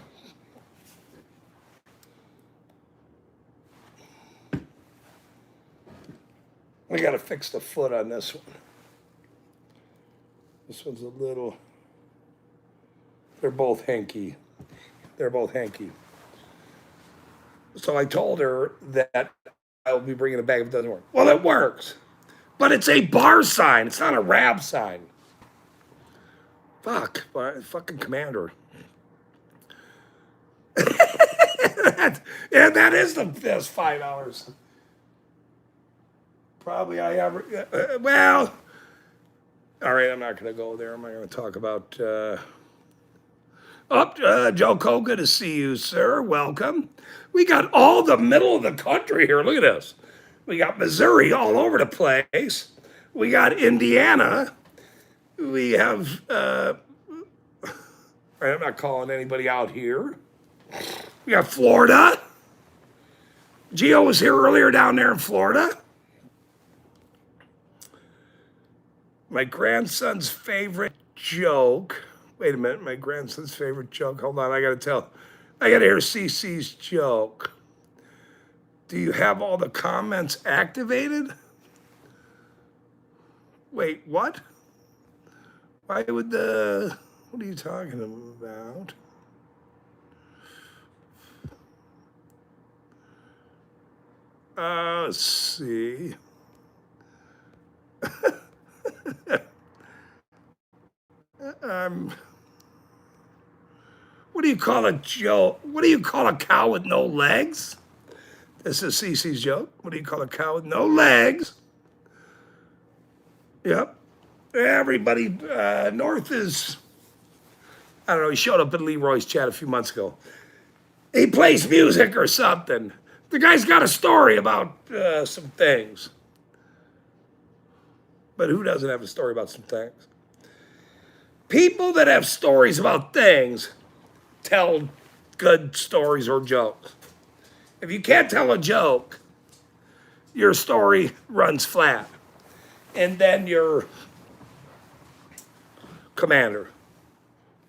We got to fix the foot on this one. This one's a little, they're both hanky. They're both hanky. So I told her that I'll be bringing it back if it doesn't work. Well, it works. But it's a bar sign. It's not a Rab sign. Fucking Commander. Yeah, that is that's $5. Probably I ever, well, all right, I'm not going to go there. I'm not going to talk about, Joe Cole, good to see you, sir. Welcome. We got all the middle of the country here. Look at this. We got Missouri all over the place. We got Indiana. We have, I'm not calling anybody out here. We got Florida. Gio was here earlier down there in Florida. My grandson's favorite joke. Wait a minute, my grandson's favorite joke. Hold on, I gotta hear CC's joke. Do you have all the comments activated? Wait, what? Why would what are you talking about? Let's see. Um, what do you call a joke? What do you call a cow with no legs? This is Cece's joke. What do you call a cow with no legs? Yep. Everybody, North is, I don't know, he showed up in Leroy's chat a few months ago. He plays music or something. The guy's got a story about some things. But who doesn't have a story about some things? People that have stories about things tell good stories or jokes. If you can't tell a joke, your story runs flat. And then your commander,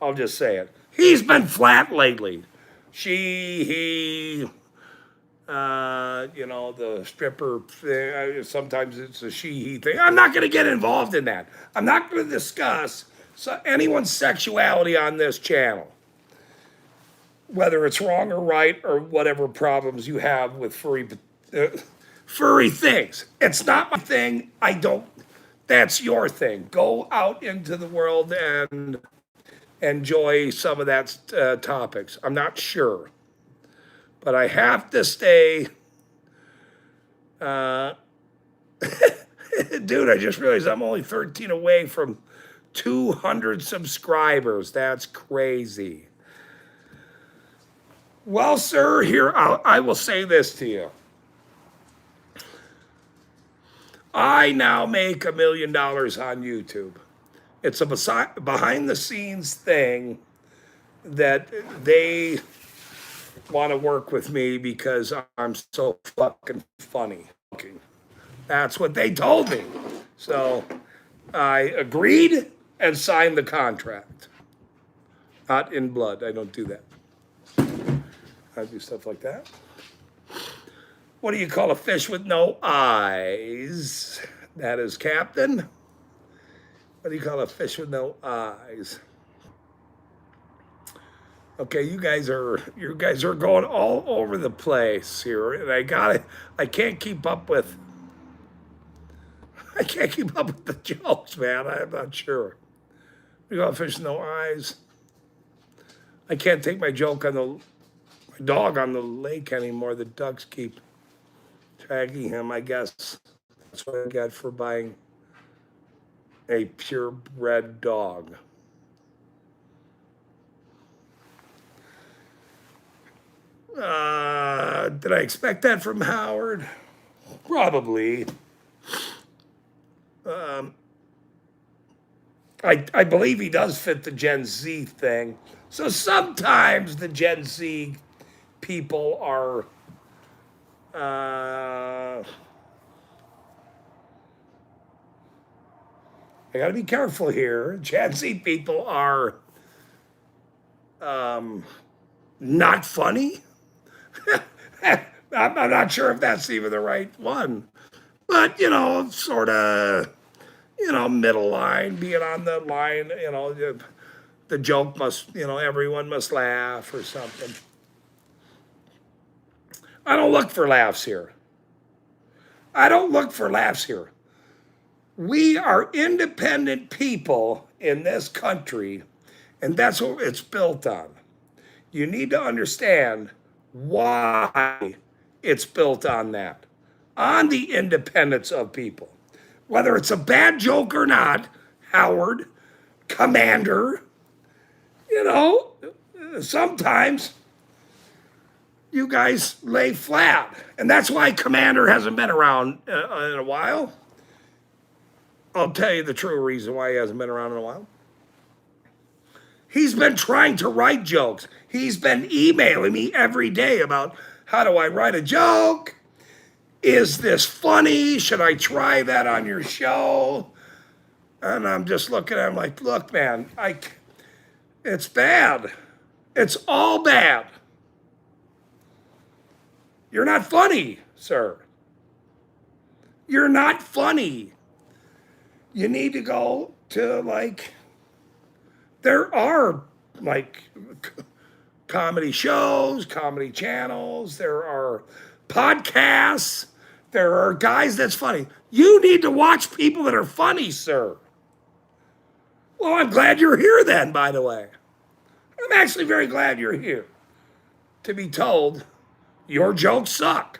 I'll just say it, he's been flat lately. He, the stripper thing, sometimes it's a he thing. I'm not going to get involved in that. I'm not going to discuss anyone's sexuality on this channel, whether it's wrong or right or whatever problems you have with furry things. It's not my thing. That's your thing. Go out into the world and enjoy some of that topics. I'm not sure. But I have to stay. Dude, I just realized I'm only 13 away from 200 subscribers. That's crazy. Well, sir, here, I will say this to you. I now make $1 million on YouTube. It's a behind the scenes thing that they want to work with me because I'm so fucking funny. That's what they told me. So I agreed and signed the contract. Not in blood. I don't do that. I do stuff like that. What do you call a fish with no eyes? That is Captain. What do you call a fish with no eyes? Okay, you guys are going all over the place here, and I can't keep up with the jokes, man. I'm not sure. We got a fish with no eyes. I can't take my dog on the lake anymore. The ducks keep tagging him. I guess that's what I got for buying a purebred dog. Did I expect that from Howard? Probably. I believe he does fit the Gen Z thing. So sometimes the Gen Z people are I gotta be careful here. Gen Z people are not funny. I'm not sure if that's even the right one. But, sort of, middle line, being on the line, the joke must, everyone must laugh or something. I don't look for laughs here. We are independent people in this country, and that's what it's built on. You need to understand why it's built on that, on the independence of people. Whether it's a bad joke or not, Howard, Commander, sometimes you guys lay flat. And that's why Commander hasn't been around in a while. I'll tell you the true reason why he hasn't been around in a while. He's been trying to write jokes. He's been emailing me every day about how do I write a joke? Is this funny? Should I try that on your show? And I'm just looking at him like, look, man, it's bad. It's all bad. You're not funny, sir. You're not funny. you need to go to like, there are like comedy shows, comedy channels, there are podcasts, there are guys that's funny. You need to watch people that are funny, sir. Well, I'm glad you're here then, by the way. I'm actually very glad you're here to be told your jokes suck.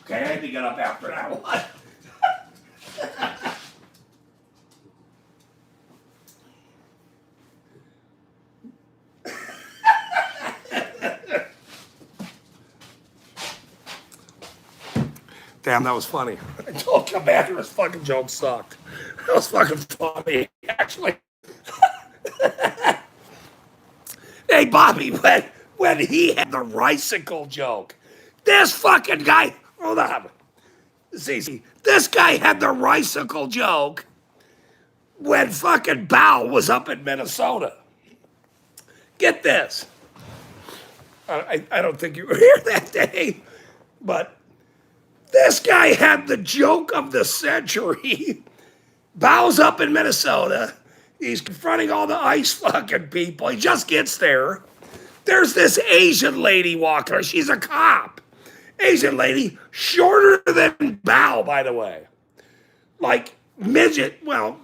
Okay, I had to get up after that one. Damn, that was funny. I told Commander his fucking joke sucked. That was fucking funny, actually. Hey, Bobby, when he had the Ricycle joke, this fucking guy, hold on. See, this guy had the Ricycle joke when fucking Bow was up in Minnesota. Get this. I don't think you were here that day, but this guy had the joke of the century. Bow's up in Minnesota. He's confronting all the ICE fucking people. He just gets there. There's this Asian lady walking. She's a cop. Asian lady, shorter than Bow, by the way. Like midget. Well,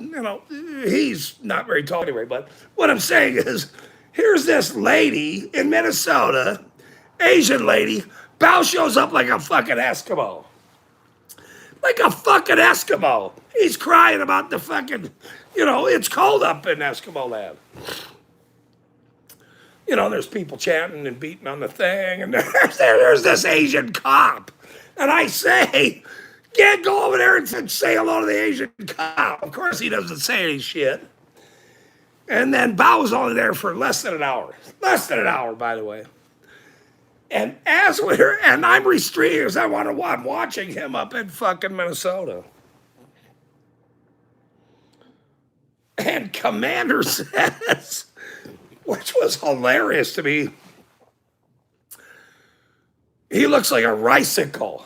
he's not very tall anyway, but what I'm saying is, here's this lady in Minnesota, Asian lady. Bow shows up like a fucking Eskimo. Like a fucking Eskimo. He's crying about the fucking, it's cold up in Eskimo land. There's people chanting and beating on the thing, and there's this Asian cop. And I say, go over there and say hello to the Asian cop. Of course he doesn't say any shit. And then Bow was only there for less than an hour. Less than an hour, by the way. And I'm restrained because I'm watching him up in fucking Minnesota. And Commander says, which was hilarious to me, he looks like a Ricycle.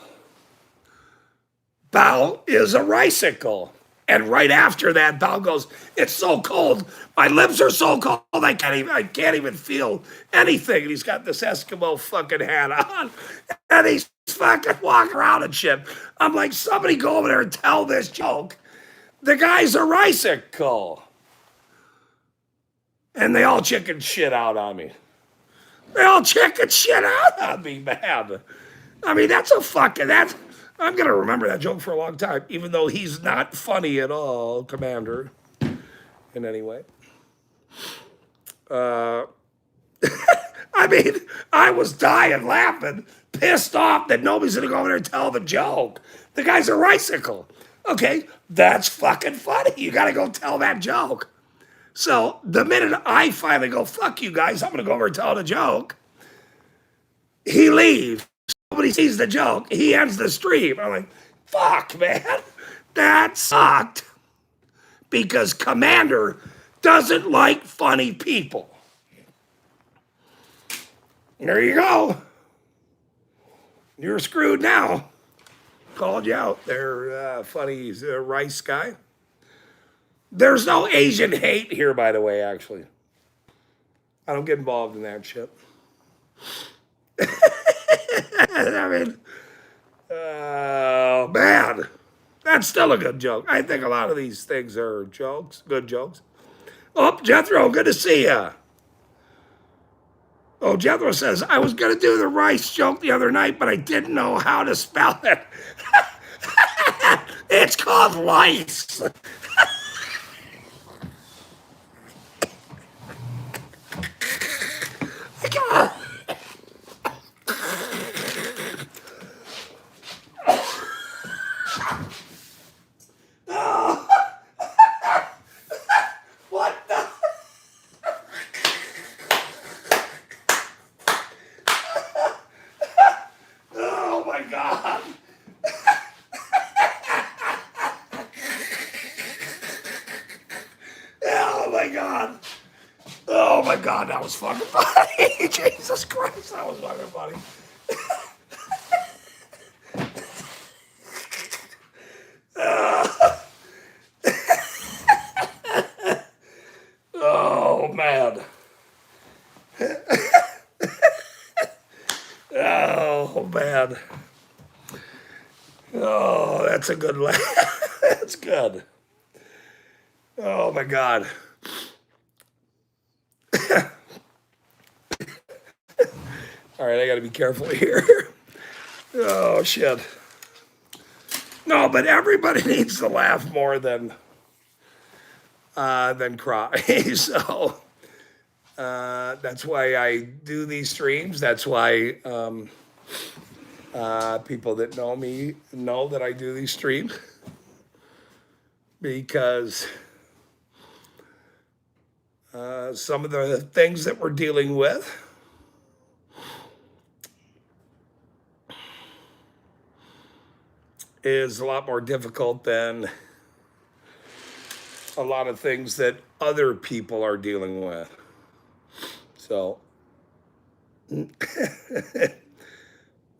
Bow is a Ricycle. And right after that, Bow goes, it's so cold. My lips are so cold, I can't even feel anything. And he's got this Eskimo fucking hat on. And he's fucking walking around and shit. I'm like, somebody go over there and tell this joke. The guy's a Ricycle. And they all chicken shit out on me. They all chicken shit out on me, man. I mean, I'm going to remember that joke for a long time, even though he's not funny at all, Commander, in any way. I mean, I was dying laughing, pissed off that nobody's going to go over there and tell the joke. The guy's a Ricycle. Okay, that's fucking funny. You got to go tell that joke. So the minute I finally go, fuck you guys, I'm going to go over and tell the joke, he leaves. Nobody sees the joke. He ends the stream. I'm like, fuck, man. That sucked. Because Commander doesn't like funny people. There you go. You're screwed now. Called you out there, funny rice guy. There's no Asian hate here, by the way, actually. I don't get involved in that shit. I mean, oh, man. That's still a good joke. I think a lot of these things are jokes, good jokes. Oh, Jethro, good to see ya. Oh, Jethro says, I was going to do the rice joke the other night, but I didn't know how to spell it. It's called lice. Oh my God, that was fucking funny. Jesus Christ, that was fucking funny. Oh, man. Oh, man. Oh, that's a good laugh. That's good. Oh, my God. All right, I got to be careful here. Oh, shit. No, but everybody needs to laugh more than cry. So that's why I do these streams. That's why people that know me know that I do these streams, because some of the things that we're dealing with is a lot more difficult than a lot of things that other people are dealing with. So,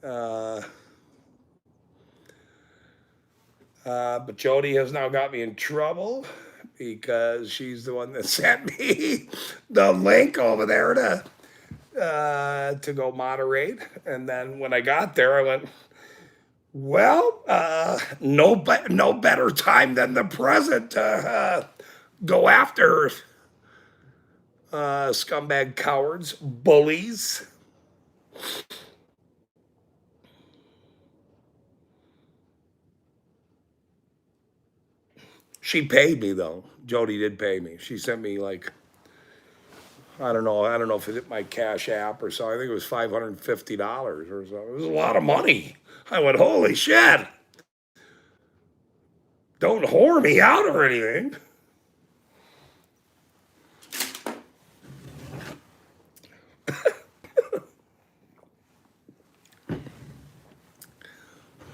but Jody has now got me in trouble because she's the one that sent me the link over there to go moderate. And then when I got there, I went, well, no better time than the present to go after scumbag cowards, bullies. She paid me though. Jody did pay me. She sent me like, I don't know if it hit my Cash App or so. I think it was $550 or so. It was a lot of money. I went, holy shit. Don't whore me out or anything.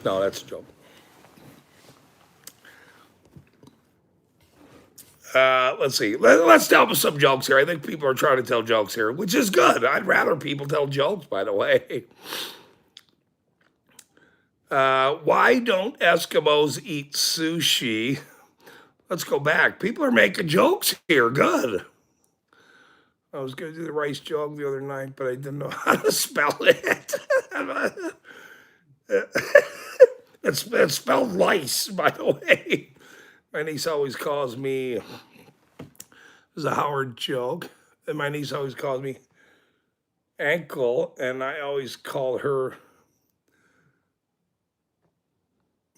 No, that's a joke. Let's see. Let's tell them some jokes here. I think people are trying to tell jokes here, which is good. I'd rather people tell jokes, by the way. Why don't Eskimos eat sushi? Let's go back. People are making jokes here. Good. I was going to do the rice joke the other night, but I didn't know how to spell it. It's spelled lice, by the way. My niece always calls me, this is a Howard joke, and my niece always calls me ankle, and I always call her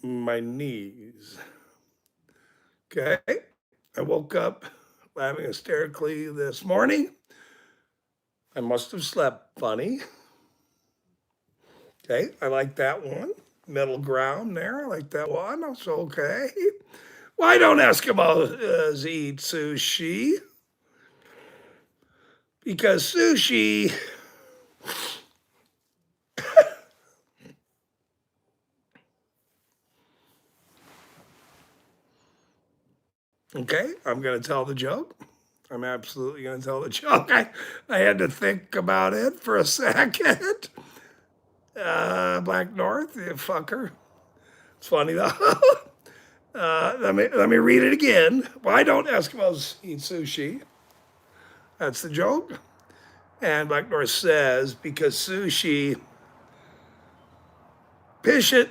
my knees. Okay? I woke up laughing hysterically this morning. I must have slept funny. Okay, I like that one. Middle ground there. I like that one. That's okay. Why don't Eskimos eat sushi? Because sushi okay, I'm going to tell the joke. I'm absolutely going to tell the joke. I had to think about it for a second. Black North, you fucker. It's funny though. Let me read it again. Why don't Eskimos eat sushi? That's the joke. And Black North says because sushi pishes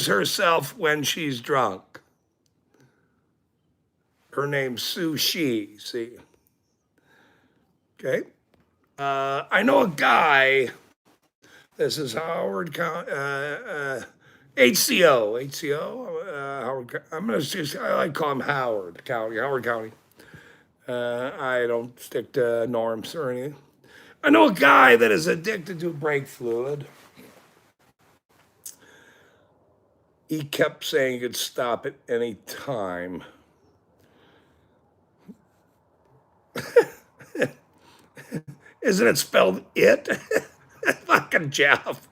herself when she's drunk. Her name's Sushi. See. Okay. I know a guy. This is Howard County, HCO, Howard. I'm gonna just, I like to call him Howard County, Howard County. I don't stick to norms or anything. I know a guy that is addicted to brake fluid. He kept saying he could stop at any time. Isn't it spelled it? Fucking Jeff.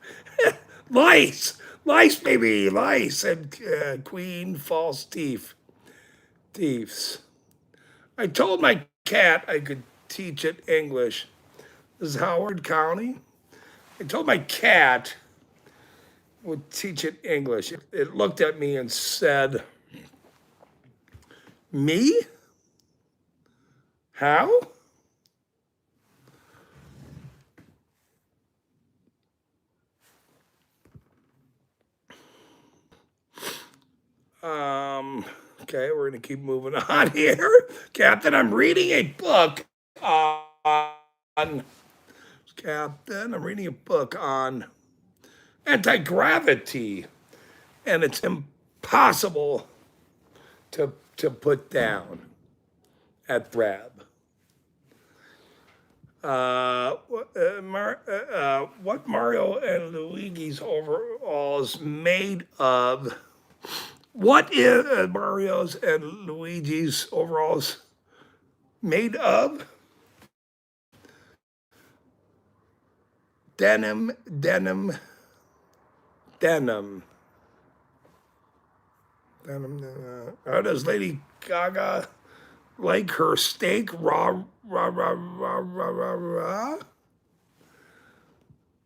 Lice. Lice, baby. Lice. And queen, false teeth. Thieves. I told my cat I could teach it English. This is Howard County. I told my cat would teach it English. It looked at me and said, "Me? How?" Okay, we're gonna keep moving on here. Captain, I'm reading a book on Captain, I'm reading a book on anti-gravity, and it's impossible to put down at Brab. What Mario and Luigi's overalls made of? What is Mario's and Luigi's overalls made of? Denim, denim, denim. Denim. How does Lady Gaga like her steak? Raw, raw, raw, raw, raw, raw, raw?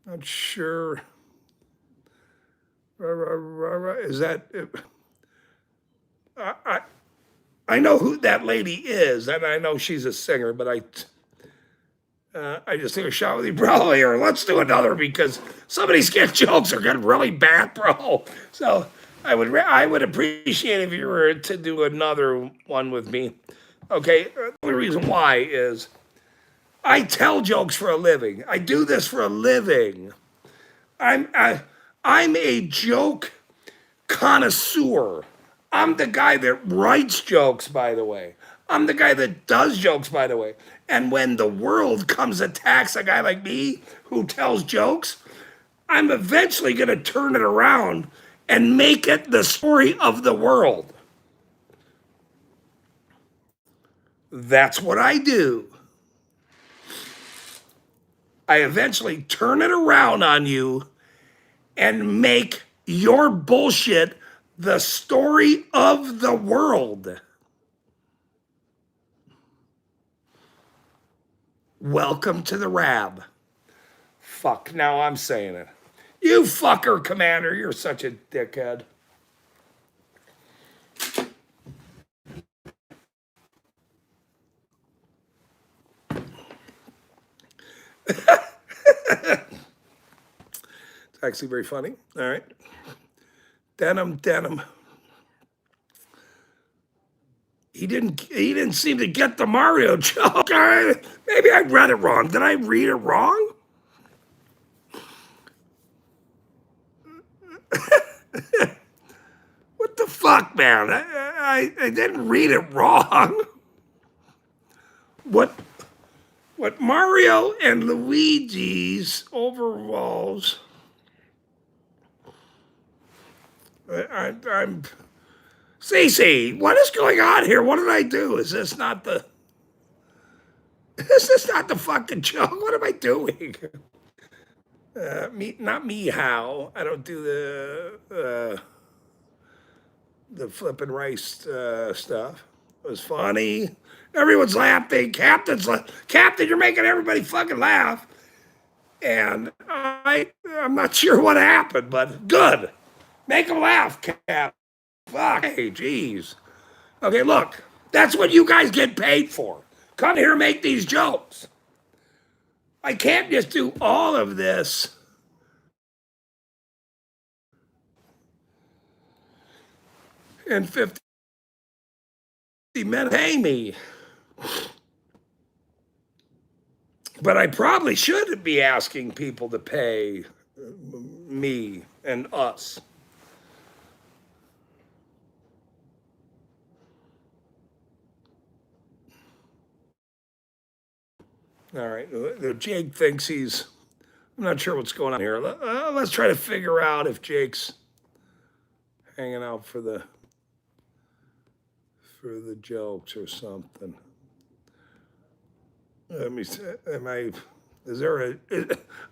Not sure. Raw, raw, raw, raw. Is that? I know who that lady is, and I know she's a singer, but I just took a shot with you, bro. Here, let's do another because some of these sketch jokes are getting really bad, bro. So I would appreciate if you were to do another one with me. Okay, the only reason why is I tell jokes for a living. I do this for a living. I'm a joke connoisseur. I'm the guy that writes jokes, by the way. I'm the guy that does jokes, by the way. And when the world comes attacks a guy like me who tells jokes, I'm eventually going to turn it around and make it the story of the world. That's what I do. I eventually turn it around on you and make your bullshit the story of the world. Welcome to the Rab. Fuck, now I'm saying it. You fucker, Commander, you're such a dickhead. It's actually very funny. All right. Denim. He didn't seem to get the Mario joke. Maybe I read it wrong. Did I read it wrong? What the fuck, man? I didn't read it wrong. What Mario and Luigi's overalls? I'm Cece, what is going on here? What did I do? Is this not the fucking joke? What am I doing? Not me. How I don't do the flipping rice stuff. It was funny. Everyone's laughing. Captain, you're making everybody fucking laugh. And I'm not sure what happened, but good. Make them laugh, Cap. Fuck, hey, jeez. Okay, look, that's what you guys get paid for. Come here and make these jokes. I can't just do all of this. In 50 minutes, pay me. But I probably should be asking people to pay me and us. All right. Jake thinks I'm not sure what's going on here. Let's try to figure out if Jake's hanging out for the jokes or something. Let me see. Is there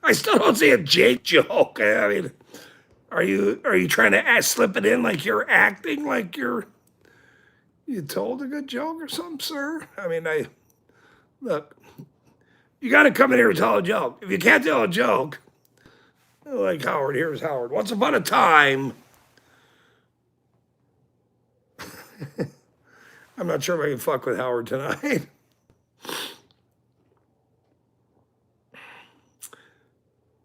I still don't see a Jake joke. I mean, are you trying to slip it in like you're acting like you told a good joke or something, sir? I mean, look, You got to come in here and tell a joke. If you can't tell a joke, like Howard, here's Howard. Once upon a time, I'm not sure if I can fuck with Howard tonight.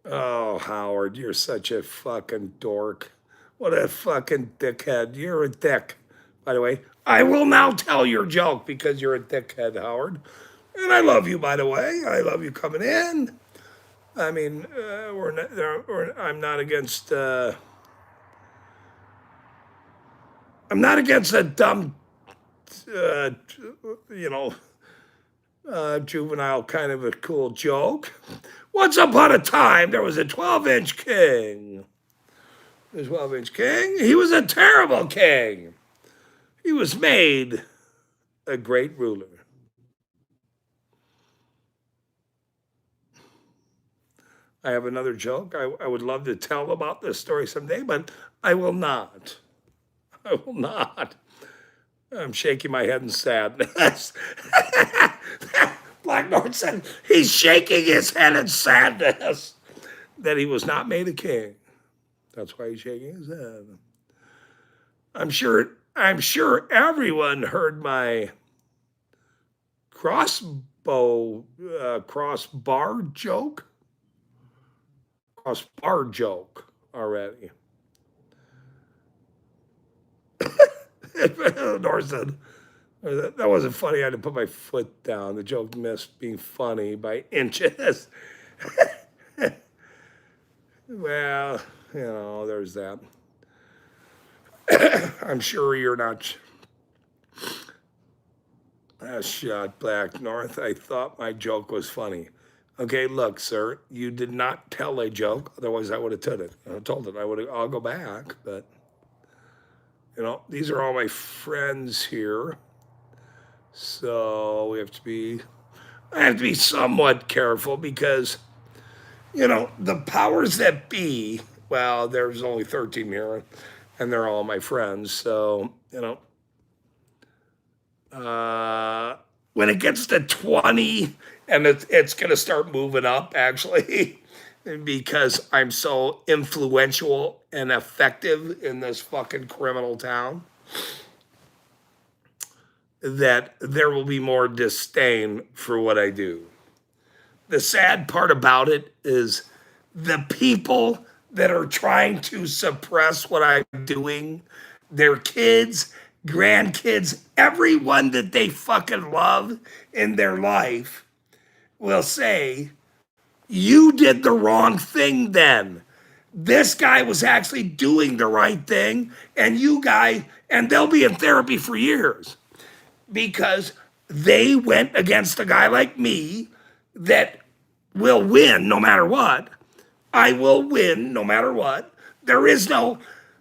Oh, Howard, you're such a fucking dork. What a fucking dickhead. You're a dick, by the way. I will now tell your joke because you're a dickhead, Howard. And I love you, by the way. I love you coming in. I mean, I'm not against. I'm not against a dumb, uh, you know, juvenile kind of a cool joke. Once upon a time, there was a 12-inch king. The 12-inch king. He was a terrible king. He was made a great ruler. I have another joke. I would love to tell about this story someday, but I will not. I will not. I'm shaking my head in sadness. Black North said he's shaking his head in sadness that he was not made a king. That's why he's shaking his head. I'm sure everyone heard my crossbar joke already. Nor said, that wasn't funny. I had to put my foot down. The joke missed being funny by inches. Well, there's that. I'm sure you're not. Shot Black North. I thought my joke was funny. Okay, look, sir, you did not tell a joke. Otherwise, I would have told it. I'll go back, but these are all my friends here. So I have to be somewhat careful because, the powers that be, well, there's only 13 here and they're all my friends. So, when it gets to 20 and it's going to start moving up actually because I'm so influential and effective in this fucking criminal town that there will be more disdain for what I do. The sad part about it is the people that are trying to suppress what I'm doing, their kids, grandkids, everyone that they fucking love in their life will say, you did the wrong thing then. This guy was actually doing the right thing, and they'll be in therapy for years because they went against a guy like me that will win no matter what. I will win no matter what. There is no,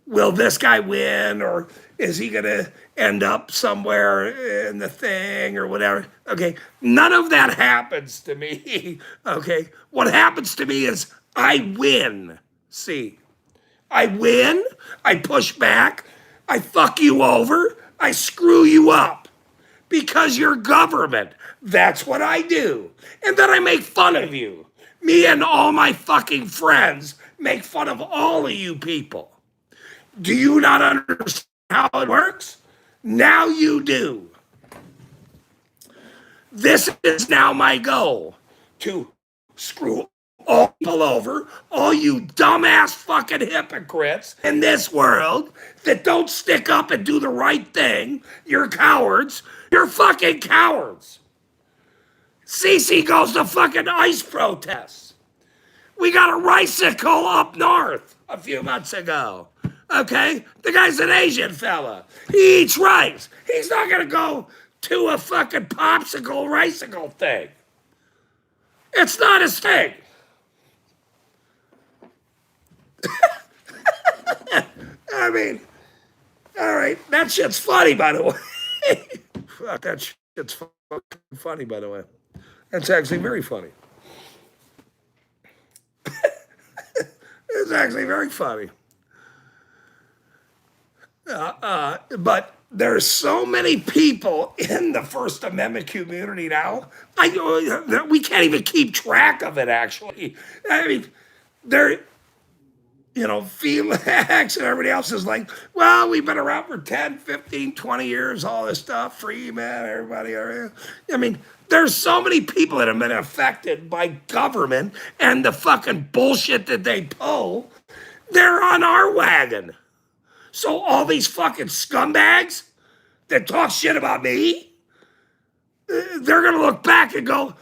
will this guy win or is he going to end up somewhere in the thing or whatever? Okay, none of that happens to me. Okay, what happens to me is I win. See, I win, I push back, I fuck you over, I screw you up because you're government. That's what I do. And then I make fun of you. Me and all my fucking friends make fun of all of you people. Do you not understand how it works? Now you do. This is now my goal, to screw all people over, all you dumbass fucking hypocrites in this world that don't stick up and do the right thing. You're cowards. You're fucking cowards. Cece goes to fucking ICE protests. We got a rice-icle up north a few months ago. Okay? The guy's an Asian fella. He eats rice. He's not gonna go to a fucking popsicle rice-icle thing. It's not his thing. I mean, all right, that shit's funny, by the way. Fuck, that shit's fucking funny, by the way. That's actually very funny. It's actually very funny. But There's so many people in the First Amendment community now. We can't even keep track of it. Actually, I mean, there, Felix and everybody else is like, well, we've been around for 10, 15, 20 years, all this stuff, free man, everybody. I mean, there's so many people that have been affected by government and the fucking bullshit that they pull. They're on our wagon. So all these fucking scumbags that talk shit about me, they're going to look back and go,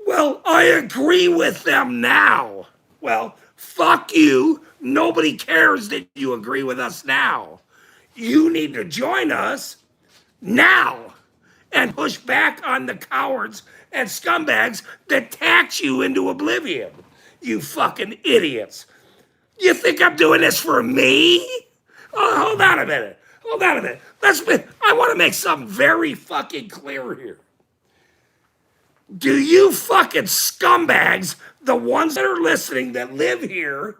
well, I agree with them now. Well, fuck you. Nobody cares that you agree with us now. You need to join us now and push back on the cowards and scumbags that tax you into oblivion. You fucking idiots. You think I'm doing this for me? Oh, hold on a minute. Hold on a minute. I want to make something very fucking clear here. Do you fucking scumbags, the ones that are listening that live here,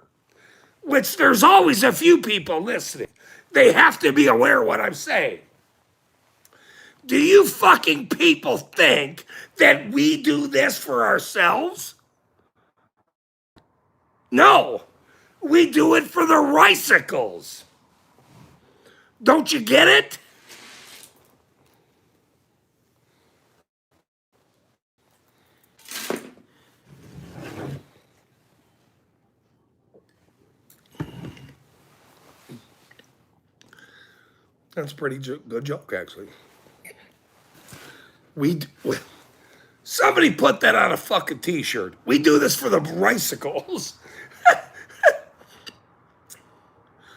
which there's always a few people listening, they have to be aware of what I'm saying. Do you fucking people think that we do this for ourselves? No, we do it for the ricicles. Don't you get it? That's a pretty good joke, actually. Somebody put that on a fucking t-shirt. We do this for the ricicles.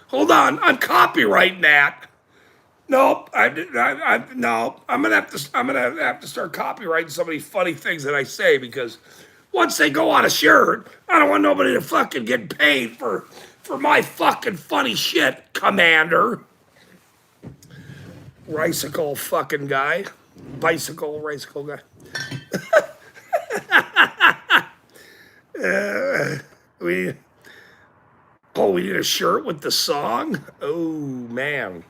Hold on, I'm copyrighting that. Nope, no. I'm gonna have to start copyrighting some of these funny things that I say because once they go on a shirt, I don't want nobody to fucking get paid for my fucking funny shit, Commander. Ricicle fucking guy. Bicycle, ricicle guy. we need a shirt with the song? Oh, man.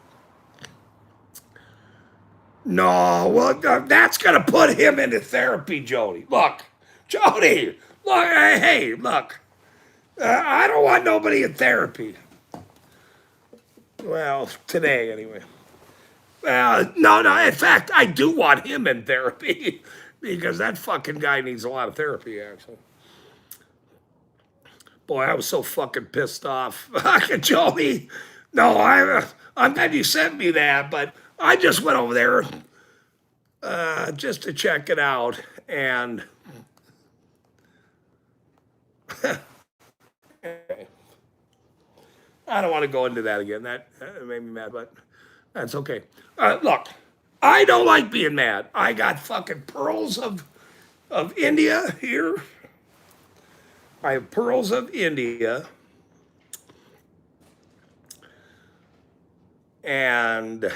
No, well, that's going to put him into therapy, Jody. Look, Jody, look, hey, look. I don't want nobody in therapy. Well, today, anyway. No. In fact, I do want him in therapy because that fucking guy needs a lot of therapy, actually. Boy, I was so fucking pissed off. Jody, no, I'm glad you sent me that, but I just went over there just to check it out, and I don't want to go into that again. That made me mad, but that's okay. Look, I don't like being mad. I got fucking pearls of India here. I have pearls of India. And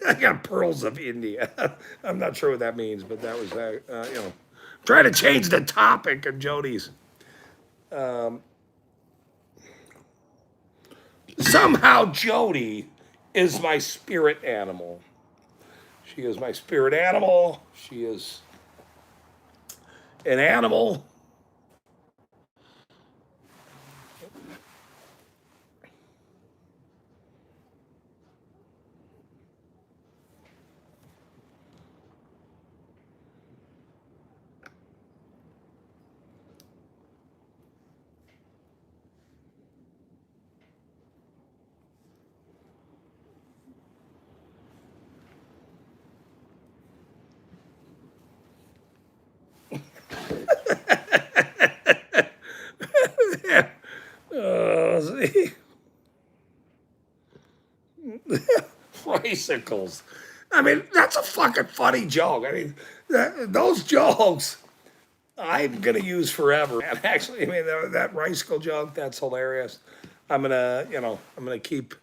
I got pearls of India. I'm not sure what that means, but that was, trying to change the topic of Jody's. Somehow Jody is my spirit animal. She is my spirit animal. She is an animal. Bicycles. I mean, that's a fucking funny joke. I mean, those jokes I'm gonna use forever. And actually, I mean, that bicycle joke, that's hilarious. I'm gonna keep.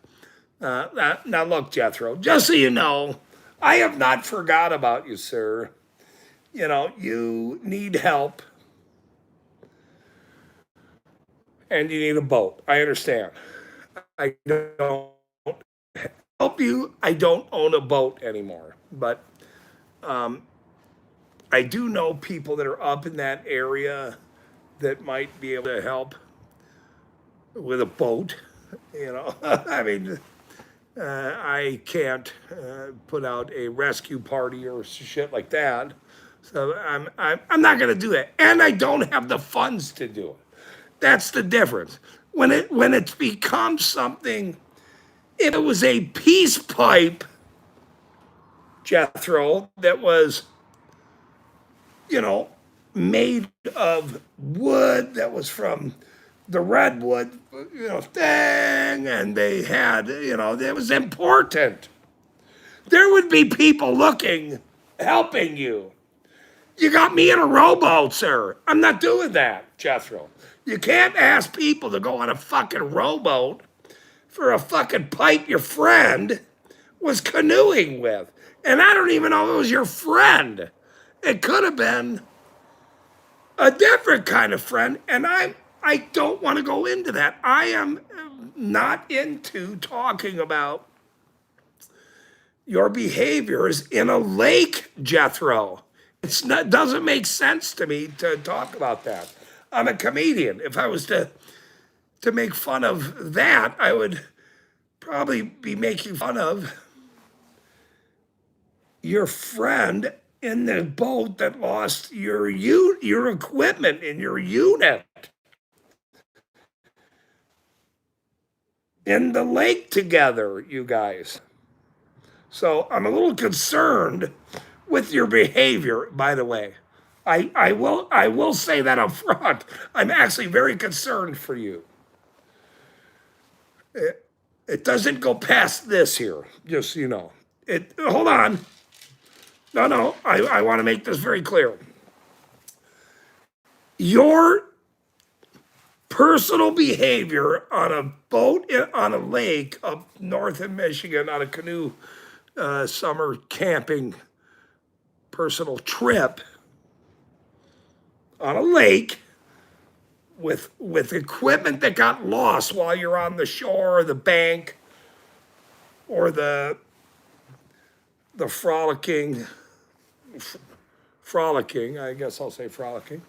Now, look, Jethro, just so you know, I have not forgot about you, sir. You need help and you need a boat. I understand. I don't help you. I don't own a boat anymore, but I do know people that are up in that area that might be able to help with a boat. You know, I mean, I can't put out a rescue party or shit like that. So I'm not going to do that, and I don't have the funds to do it. That's the difference. When it's become something, if it was a peace pipe, Jethro, that was, you know, made of wood that was from the redwood, thing, and they had, it was important. There would be people looking, helping you. You got me in a rowboat, sir. I'm not doing that, Jethro. You can't ask people to go on a fucking rowboat for a fucking pipe your friend was canoeing with. And I don't even know if it was your friend. It could have been a different kind of friend. And I don't want to go into that. I am not into talking about your behaviors in a lake, Jethro. Doesn't make sense to me to talk about that. I'm a comedian. If I was to make fun of that, I would probably be making fun of your friend in the boat that lost your equipment in your unit in the lake together, you guys. So I'm a little concerned with your behavior, by the way. I will say that up front. I'm actually very concerned for you. It doesn't go past this here, just so you know. Hold on. No. I want to make this very clear. Your personal behavior on a boat on a lake up north in Michigan on a canoe summer camping personal trip on a lake with equipment that got lost while you're on the shore or the bank or the frolicking, I guess I'll say frolicking,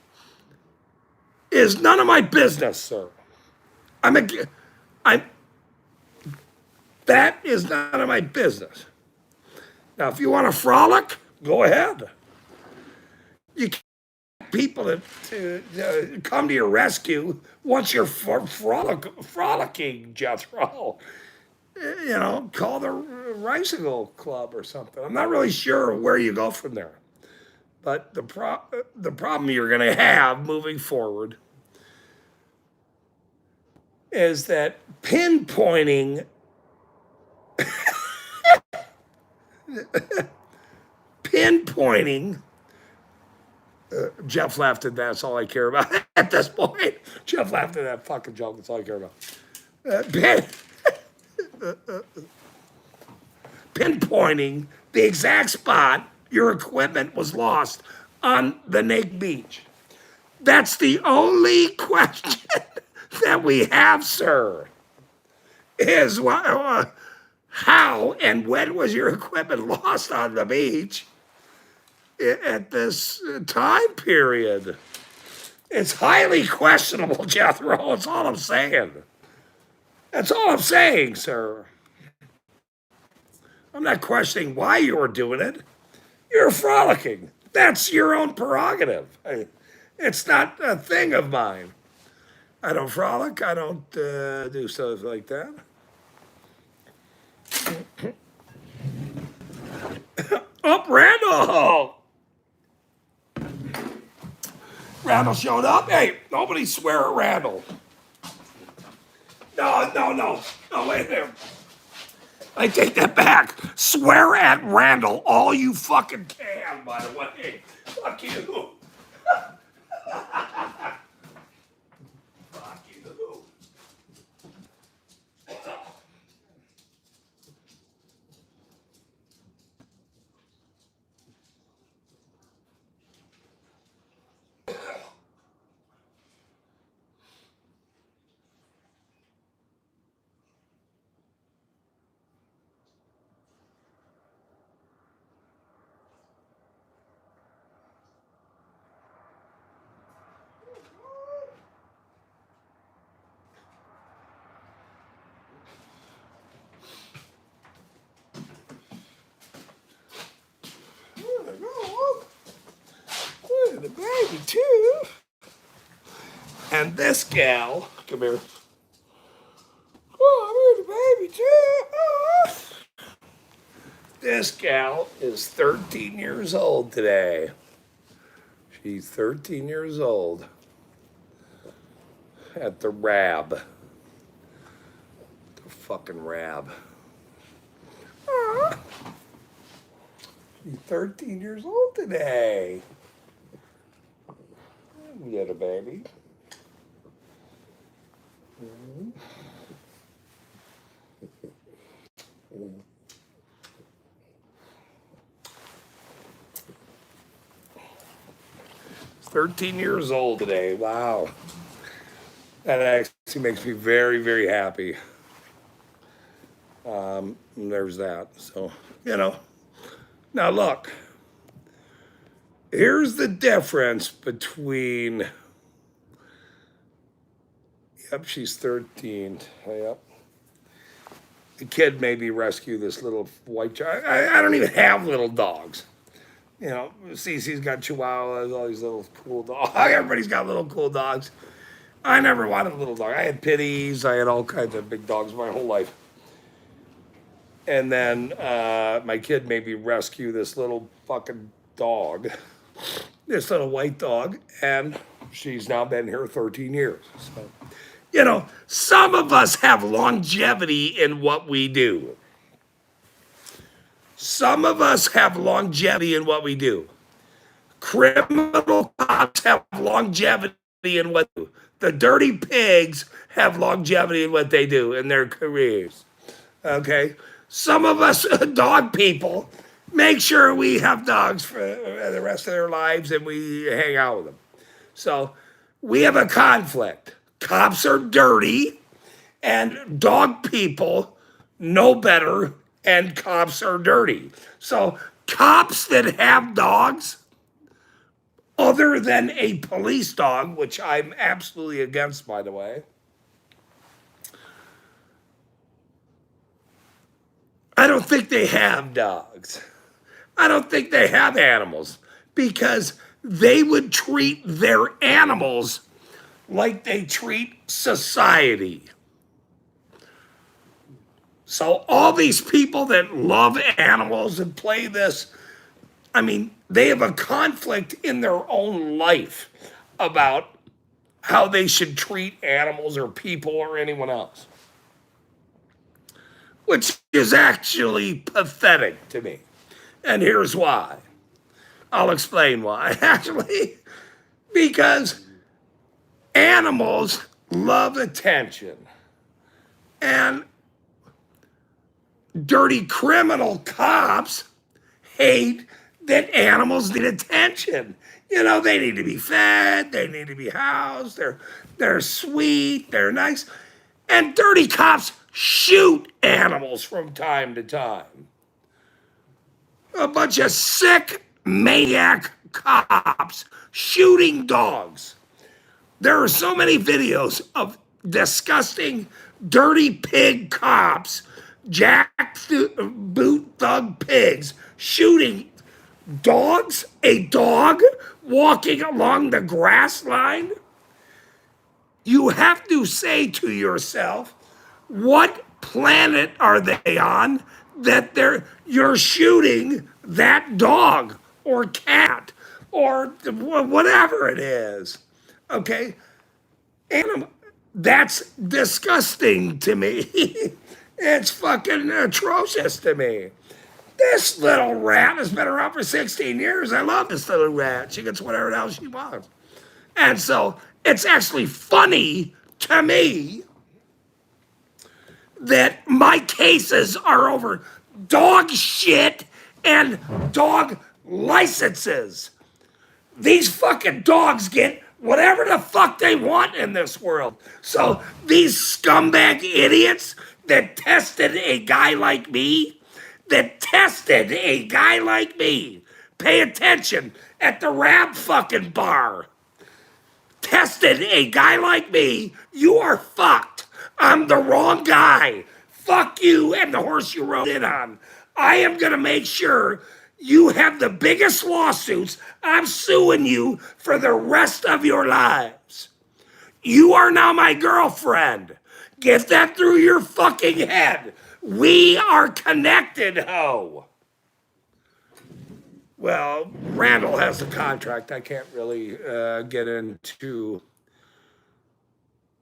is none of my business, sir. I'm a, I'm, that is none of my business. Now, if you want to frolic, go ahead. You can't get people to come to your rescue once you're frolicking, Jethro. Call the Riceable Club or something. I'm not really sure where you go from there. But the problem you're going to have moving forward is that pinpointing. Jeff laughed at that. That's all I care about at this point. Jeff laughed at that fucking joke. That's all I care about. Pinpointing the exact spot your equipment was lost on the Nake Beach. That's the only question that we have, sir, is how and when was your equipment lost on the beach at this time period? It's highly questionable, Jethro. That's all I'm saying. That's all I'm saying, sir. I'm not questioning why you were doing it. You're frolicking. That's your own prerogative. It's not a thing of mine. I don't frolic. I don't do stuff like that. Up, Randall! Randall showed up. Hey, nobody swear at Randall. No. No, wait there. I take that back. Swear at Randall all you fucking can, by the way. Fuck you. Fuck you. And this gal, come here. Oh, I'm here, the baby too. Oh. This gal is 13 years old today. She's 13 years old at the Rab. The fucking Rab. Aww. She's 13 years old today. Little baby. Mm-hmm. 13 years old today. Wow. That actually makes me very, very happy. There's that. So, Now look. Here's the difference between. Yep, she's 13. Yep. The kid made me rescue this little white child. I don't even have little dogs. Cece's got Chihuahuas, all these little cool dogs. Everybody's got little cool dogs. I never wanted a little dog. I had pitties. I had all kinds of big dogs my whole life. And then my kid made me rescue this little fucking dog, this little white dog, and she's now been here 13 years. So, some of us have longevity in what we do. Some of us have longevity in what we do. Criminal cops have longevity in what they do. The dirty pigs have longevity in what they do in their careers. Okay? Some of us dog people make sure we have dogs for the rest of their lives and we hang out with them. So we have a conflict. Cops are dirty and dog people know better and cops are dirty. So cops that have dogs, other than a police dog, which I'm absolutely against, by the way, I don't think they have dogs. I don't think they have animals because they would treat their animals like they treat society. So all these people that love animals and play this, they have a conflict in their own life about how they should treat animals or people or anyone else, which is actually pathetic to me. And here's why. I'll explain why. Actually, because animals love attention. And dirty criminal cops hate that animals need attention. They need to be fed, they need to be housed, they're sweet, they're nice. And dirty cops shoot animals from time to time. A bunch of sick maniac cops shooting dogs. There are so many videos of disgusting, dirty pig cops, jackboot thug pigs, shooting dogs, a dog walking along the grass line. You have to say to yourself, what planet are they on that you're shooting that dog or cat or whatever it is? Okay? That's disgusting to me. It's fucking atrocious to me. This little rat has been around for 16 years. I love this little rat. She gets whatever the hell she wants. And so it's actually funny to me that my cases are over dog shit and dog licenses. These fucking dogs get whatever the fuck they want in this world. So these scumbag idiots that tested a guy like me, pay attention, at the Rab fucking bar, tested a guy like me, you are fucked. I'm the wrong guy. Fuck you and the horse you rode in on. I am going to make sure you have the biggest lawsuits. I'm suing you for the rest of your lives. You are now my girlfriend. Get that through your fucking head. We are connected, ho. Well, Randall has the contract. I can't really get into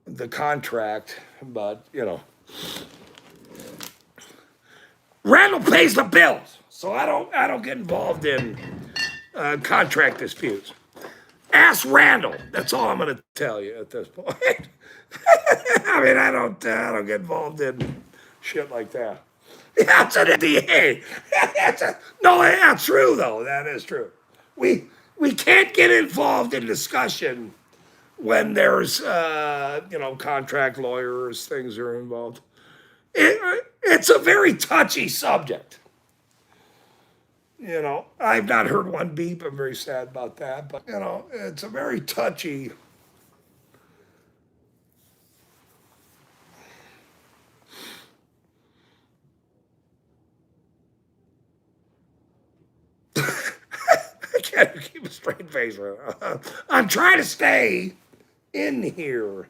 the contract, but you know, Randall pays the bills, so I don't get involved in contract disputes. Ask Randall. That's all I'm going to tell you at this point. I mean, I don't get involved in shit like that. That's an NDA. No, that's true though. That is true. We can't get involved in discussion when there's contract lawyers, things are involved. It's a very touchy subject. I've not heard one beep. I'm very sad about that, but it's a very touchy. I can't keep a straight face. I'm trying to stay in here.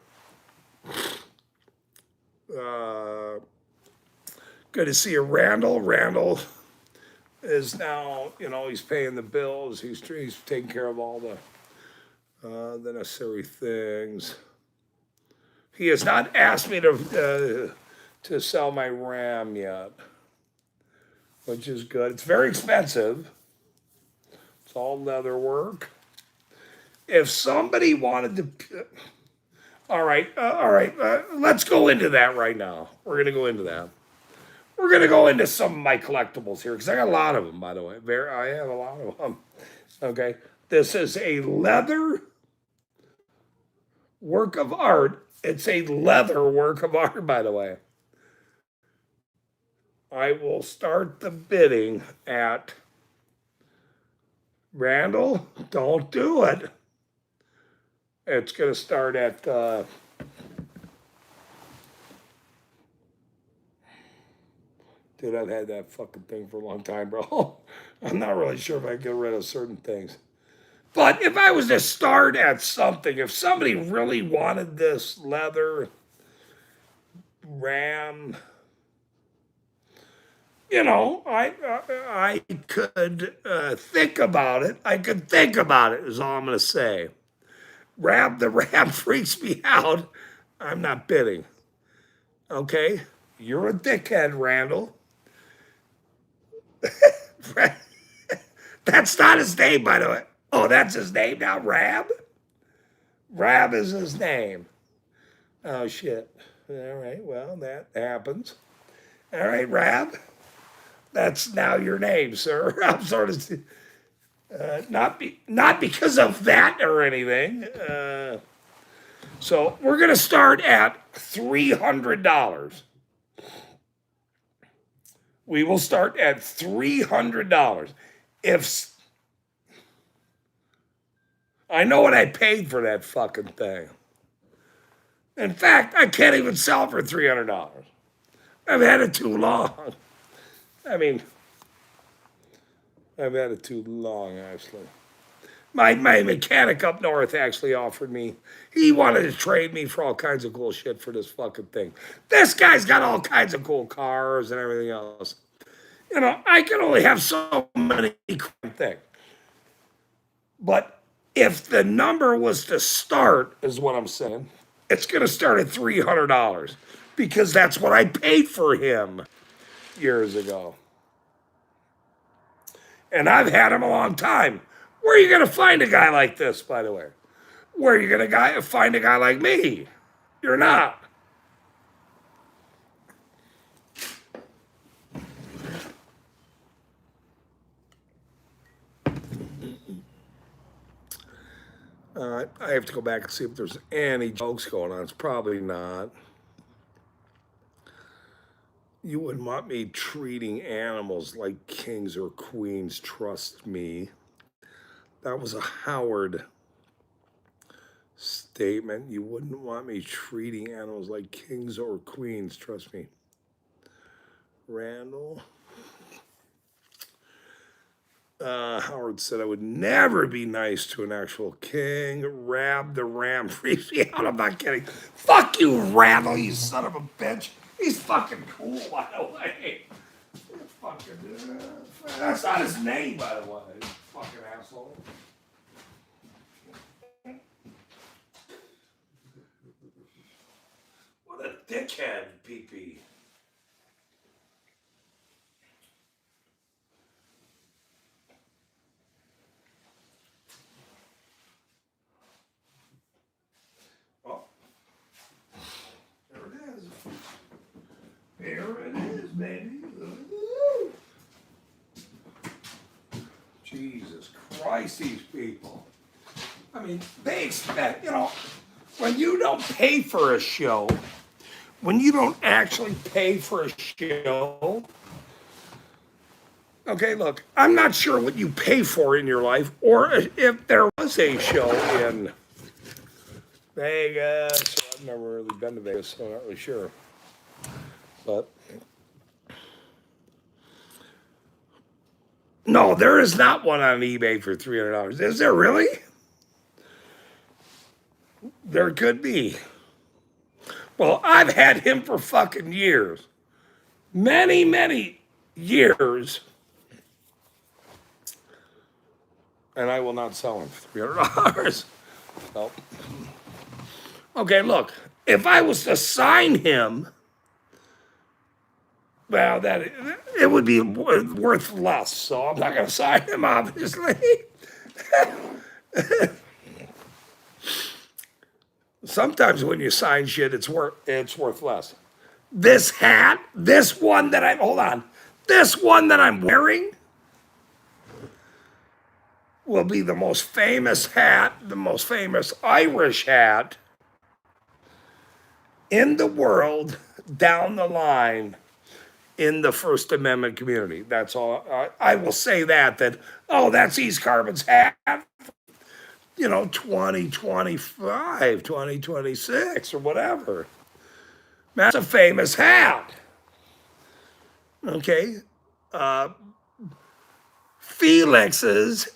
Good to see you, Randall. Randall is now, he's paying the bills. He's taking care of all the necessary things. He has not asked me to sell my RAM yet, which is good. It's very expensive. It's all leather work. If somebody wanted to, all right, let's go into that right now. We're gonna go into that. We're gonna go into some of my collectibles here because I got a lot of them, by the way. I have a lot of them. Okay, this is a leather work of art. It's a leather work of art, by the way. I will start the bidding at Randall. Don't do it. It's going to start at dude, I've had that fucking thing for a long time, bro. I'm not really sure if I can get rid of certain things. But if I was to start at something, if somebody really wanted this leather RAM, I could think about it. I could think about it, is all I'm going to say. The RAM freaks me out. I'm not bidding. Okay? You're a dickhead, Randall. That's not his name, by the way. Oh, that's his name now, Rab? Rab is his name. Oh, shit. All right, well, that happens. All right, Rab. That's now your name, sir. I'm sort of not because of that or anything. So we're gonna start at $300. We will start at $300. If I know what I paid for that fucking thing. In fact, I can't even sell it for $300. I've had it too long. I mean, I've had it too long, actually. My mechanic up north actually offered me, he wanted to trade me for all kinds of cool shit for this fucking thing. This guy's got all kinds of cool cars and everything else. I can only have so many things. But if the number was to start, is what I'm saying, it's going to start at $300 because that's what I paid for him years ago. And I've had him a long time. Where are you going to find a guy like this, by the way? Where are you going to find a guy like me? You're not. I have to go back and see if there's any jokes going on. It's probably not. You wouldn't want me treating animals like kings or queens, trust me. That was a Howard statement. You wouldn't want me treating animals like kings or queens, trust me. Randall. Howard said, I would never be nice to an actual king. Rab the ram freaks me out. I'm not kidding. Fuck you, Randall, you son of a bitch. He's fucking cool, by the way. Fucking, that's not his name, by the way. Fucking asshole. What a dickhead, PP. Oh, there it is. There it is, baby. Ooh. Jesus Christ, these people. I mean, they expect, when you don't pay for a show, when you don't actually pay for a show, okay, look, I'm not sure what you pay for in your life or if there was a show in Vegas. I've never really been to Vegas, so I'm not really sure. But no, there is not one on eBay for $300. Is there really? There could be. Well, I've had him for fucking years. Many, many years. And I will not sell him for $300. Nope. Okay, look. If I was to sign him, well, that it would be worth less. So I'm not going to sign him, obviously. Sometimes when you sign shit, it's worth less. This hat, this one that I'm wearing will be the most famous hat, the most famous Irish hat in the world down the line in the First Amendment community. That's all. I will say that, that's East Carbon's hat, 2025, 2026, or whatever. That's a famous hat. Okay. Felix's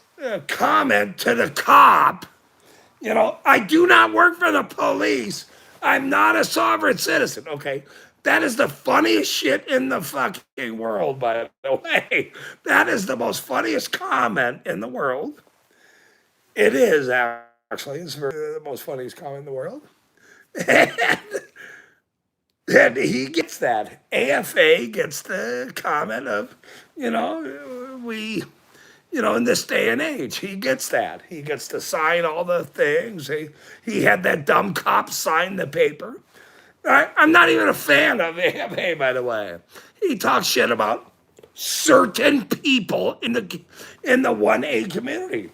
comment to the cop, I do not work for the police. I'm not a sovereign citizen. Okay. That is the funniest shit in the fucking world, by the way. That is the most funniest comment in the world. It is, actually. It's the most funniest comment in the world. And he gets that. AFA gets the comment of, in this day and age, he gets that. He gets to sign all the things. He had that dumb cop sign the paper. I'm not even a fan of AFA, by the way. He talks shit about certain people in the 1A community.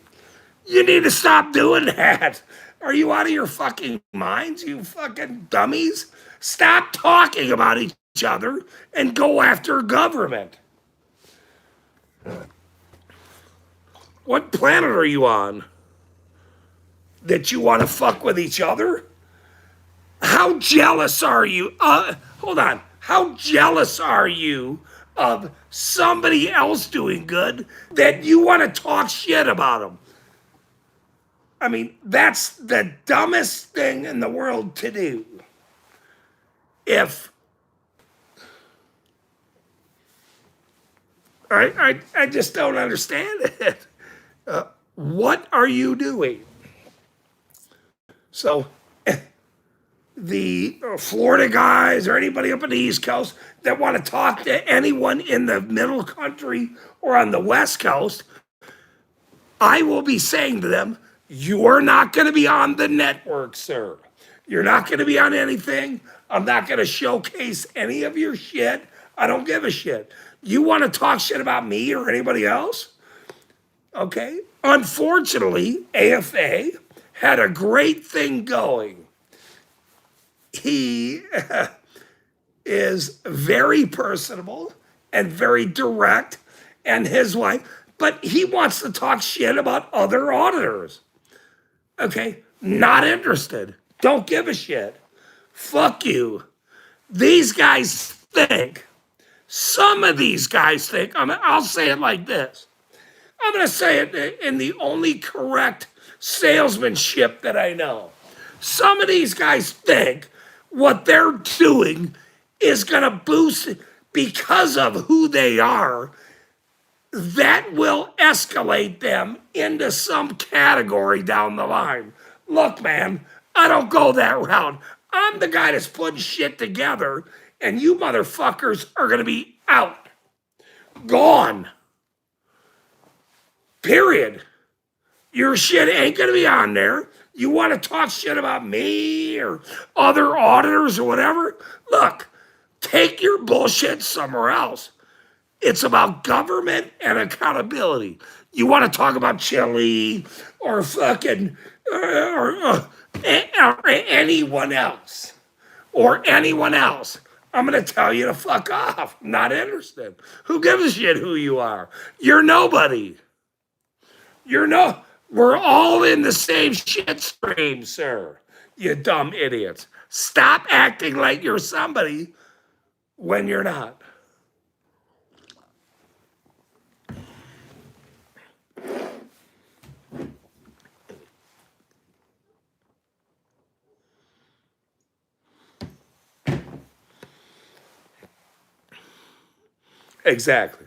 You need to stop doing that. Are you out of your fucking minds, you fucking dummies? Stop talking about each other and go after government. What planet are you on? That you want to fuck with each other? How jealous are you? Hold on. How jealous are you of somebody else doing good that you want to talk shit about them? I mean, that's the dumbest thing in the world to do. I just don't understand it. What are you doing? So, the Florida guys or anybody up on the East Coast that want to talk to anyone in the middle country or on the West Coast, I will be saying to them, you're not going to be on the network, sir. You're not going to be on anything. I'm not going to showcase any of your shit. I don't give a shit. You want to talk shit about me or anybody else? Okay. Unfortunately, AFA had a great thing going. He is very personable and very direct, and his wife, but he wants to talk shit about other auditors. Okay, not interested. Don't give a shit. Fuck you. These guys think, some of these guys think, I'll say it like this. I'm going to say it in the only correct salesmanship that I know. Some of these guys think what they're doing is going to boost because of who they are. That will escalate them into some category down the line. Look, man, I don't go that route. I'm the guy that's putting shit together, and you motherfuckers are going to be out. Gone. Period. Your shit ain't going to be on there. You want to talk shit about me or other auditors or whatever? Look, take your bullshit somewhere else. It's about government and accountability. You want to talk about Chile or fucking or anyone else or anyone else? I'm going to tell you to fuck off. I'm not interested. Who gives a shit who you are? You're nobody. You're no. We're all in the same shit stream, sir. You dumb idiots. Stop acting like you're somebody when you're not. Exactly,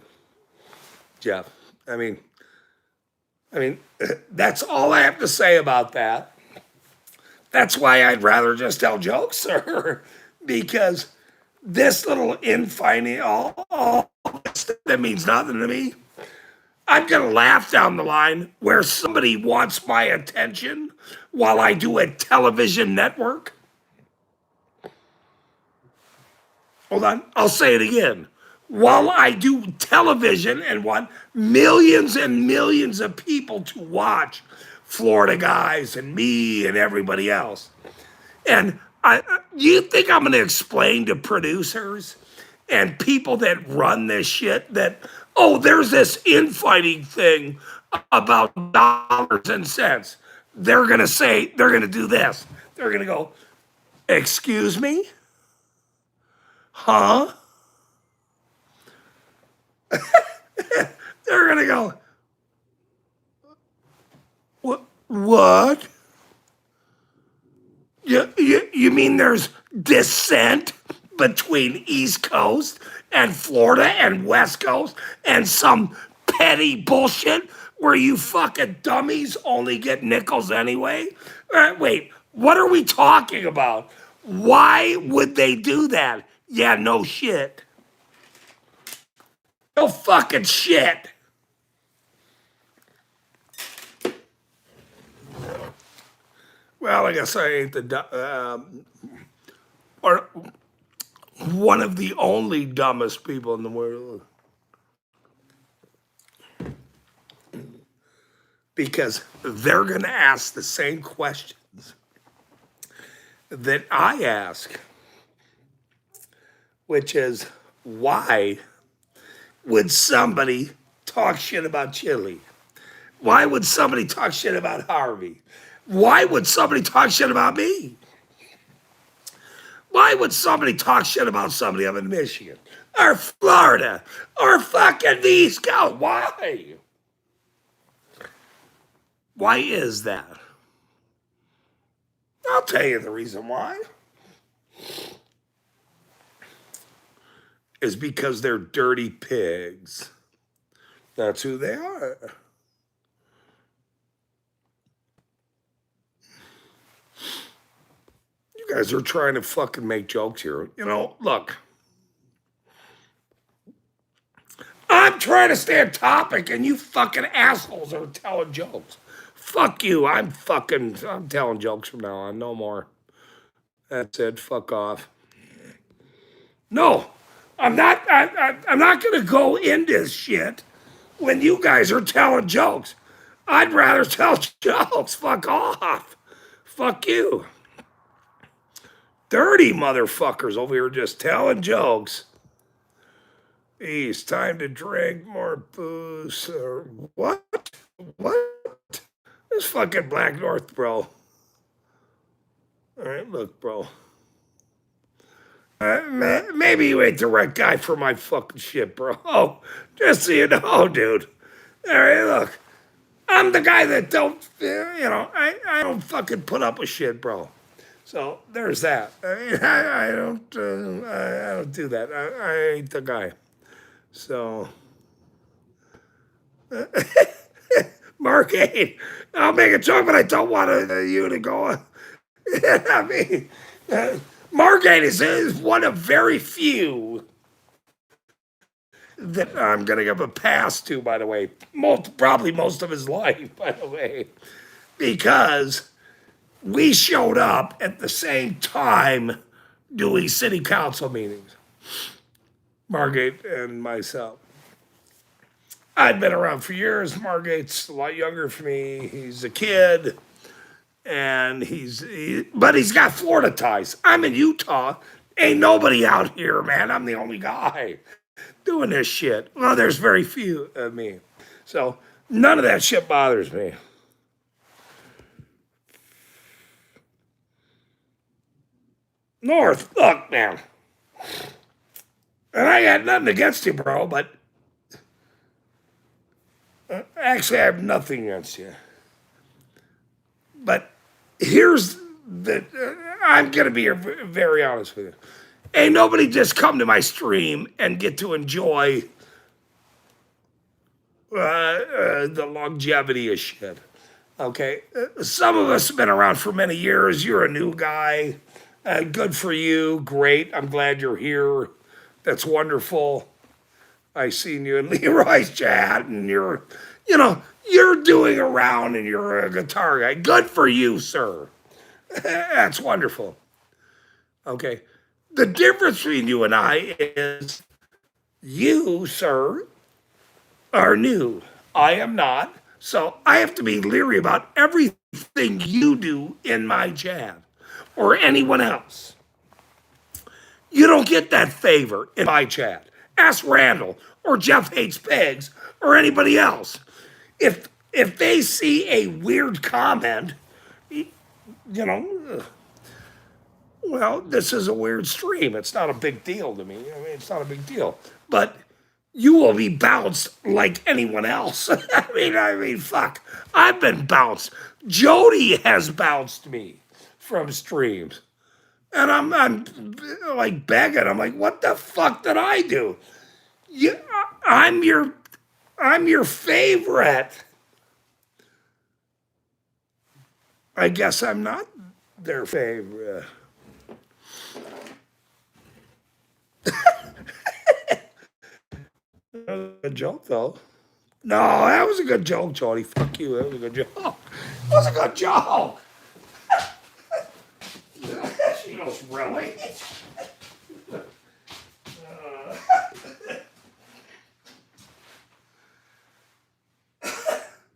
Jeff. I mean, that's all I have to say about that. That's why I'd rather just tell jokes, sir, because this little infighting, all this that means nothing to me. I'm gonna laugh down the line where somebody wants my attention while I do a television network. Hold on, I'll say it again. While I do television and want millions and millions of people to watch Florida guys and me and everybody else. And you think I'm going to explain to producers and people that run this shit that, oh, there's this infighting thing about dollars and cents. They're going to say, they're going to do this. They're going to go, excuse me? Huh? They're going to go, what? You mean there's dissent between East Coast and Florida and West Coast and some petty bullshit where you fucking dummies only get nickels anyway? Wait, what are we talking about? Why would they do that? Yeah, no shit. No fucking shit. Well, I guess I ain't or one of the only dumbest people in the world. Because they're going to ask the same questions that I ask, which is why would somebody talk shit about Chile? Why would somebody talk shit about Harvey? Why would somebody talk shit about me? Why would somebody talk shit about somebody up in Michigan or Florida or fucking the East Coast? Why? Why is that? I'll tell you the reason why. Is because they're dirty pigs. That's who they are. You guys are trying to fucking make jokes here. You know, look. I'm trying to stay on topic and you fucking assholes are telling jokes. Fuck you. I'm telling jokes from now on. No more. That's it. Fuck off. No, I'm not. I'm not going to go into shit when you guys are telling jokes. I'd rather tell jokes. Fuck off. Fuck you. Dirty motherfuckers over here just telling jokes. It's time to drink more booze or what? What? This fucking Black North, bro. All right, look, bro. Maybe you ain't the right guy for my fucking shit, bro. Oh, just so you know, dude. All right, look, I'm the guy that don't, I don't fucking put up with shit, bro. So there's that. I don't do that. I ain't the guy. So, Mark 8, I'll make a joke, but I don't want you to go. I mean, Mark 8 is one of very few that I'm going to give a pass to, by the way. Probably most of his life, by the way, because we showed up at the same time doing city council meetings, Margate and myself. I'd been around for years. Margate's a lot younger for me. He's a kid, and but he's got Florida ties. I'm in Utah. Ain't nobody out here, man. I'm the only guy doing this shit. Well, there's very few of me. So none of that shit bothers me. North, look, man. And I got nothing against you, bro, but actually, I have nothing against you. But here's the I'm going to be very honest with you. Ain't nobody just come to my stream and get to enjoy the longevity of shit. Okay? Some of us have been around for many years. You're a new guy. Good for you. Great. I'm glad you're here. That's wonderful. I seen you in Leroy's chat, and you're doing around, and you're a guitar guy. Good for you, sir. That's wonderful. Okay. The difference between you and I is you, sir, are new. I am not. So I have to be leery about everything you do in my chat or anyone else. You don't get that favor in my chat. Ask Randall or Jeff Hates Pigs or anybody else. If they see a weird comment, well, this is a weird stream. It's not a big deal to me. I mean, it's not a big deal. But you will be bounced like anyone else. I mean, fuck. I've been bounced. Jody has bounced me from streams. And I'm like begging. I'm like, what the fuck did I do? I'm your favorite. I guess I'm not their favorite. That was a good joke, though. No, that was a good joke, Jody. Fuck you. That was a good joke. That was a good joke. She goes, really?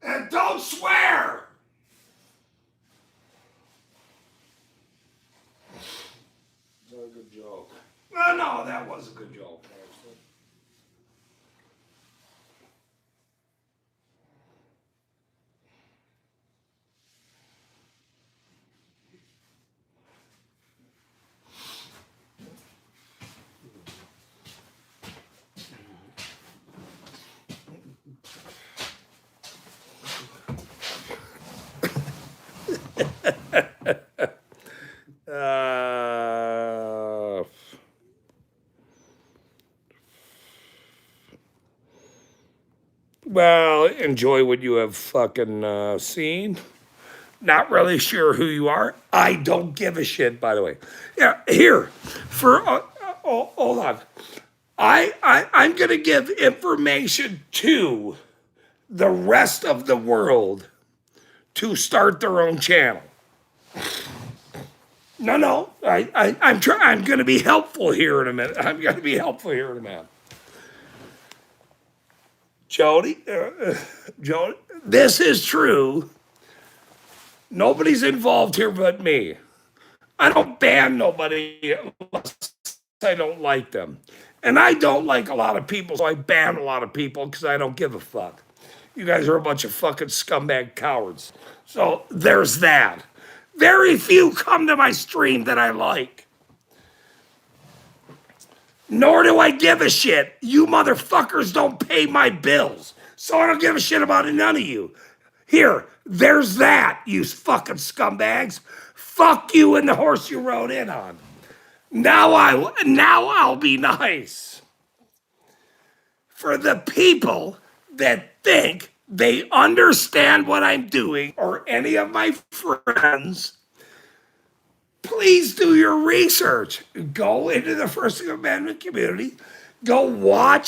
And don't swear. That was a good joke. No, that was a good joke, actually. Well, enjoy what you have fucking seen. Not really sure who you are. I don't give a shit, by the way. Yeah, here, hold on. I'm going to give information to the rest of the world to start their own channel. No. I'm going to be helpful here in a minute. I'm going to be helpful here in a minute. Jody, this is true. Nobody's involved here but me. I don't ban nobody unless I don't like them. And I don't like a lot of people, so I ban a lot of people because I don't give a fuck. You guys are a bunch of fucking scumbag cowards. So there's that. Very few come to my stream that I like. Nor do I give a shit. You motherfuckers don't pay my bills. So I don't give a shit about none of you. Here, there's that, you fucking scumbags. Fuck you and the horse you rode in on. Now I'll be nice. For the people that think they understand what I'm doing, or any of my friends, please do your research. Go into the First Amendment community. Go watch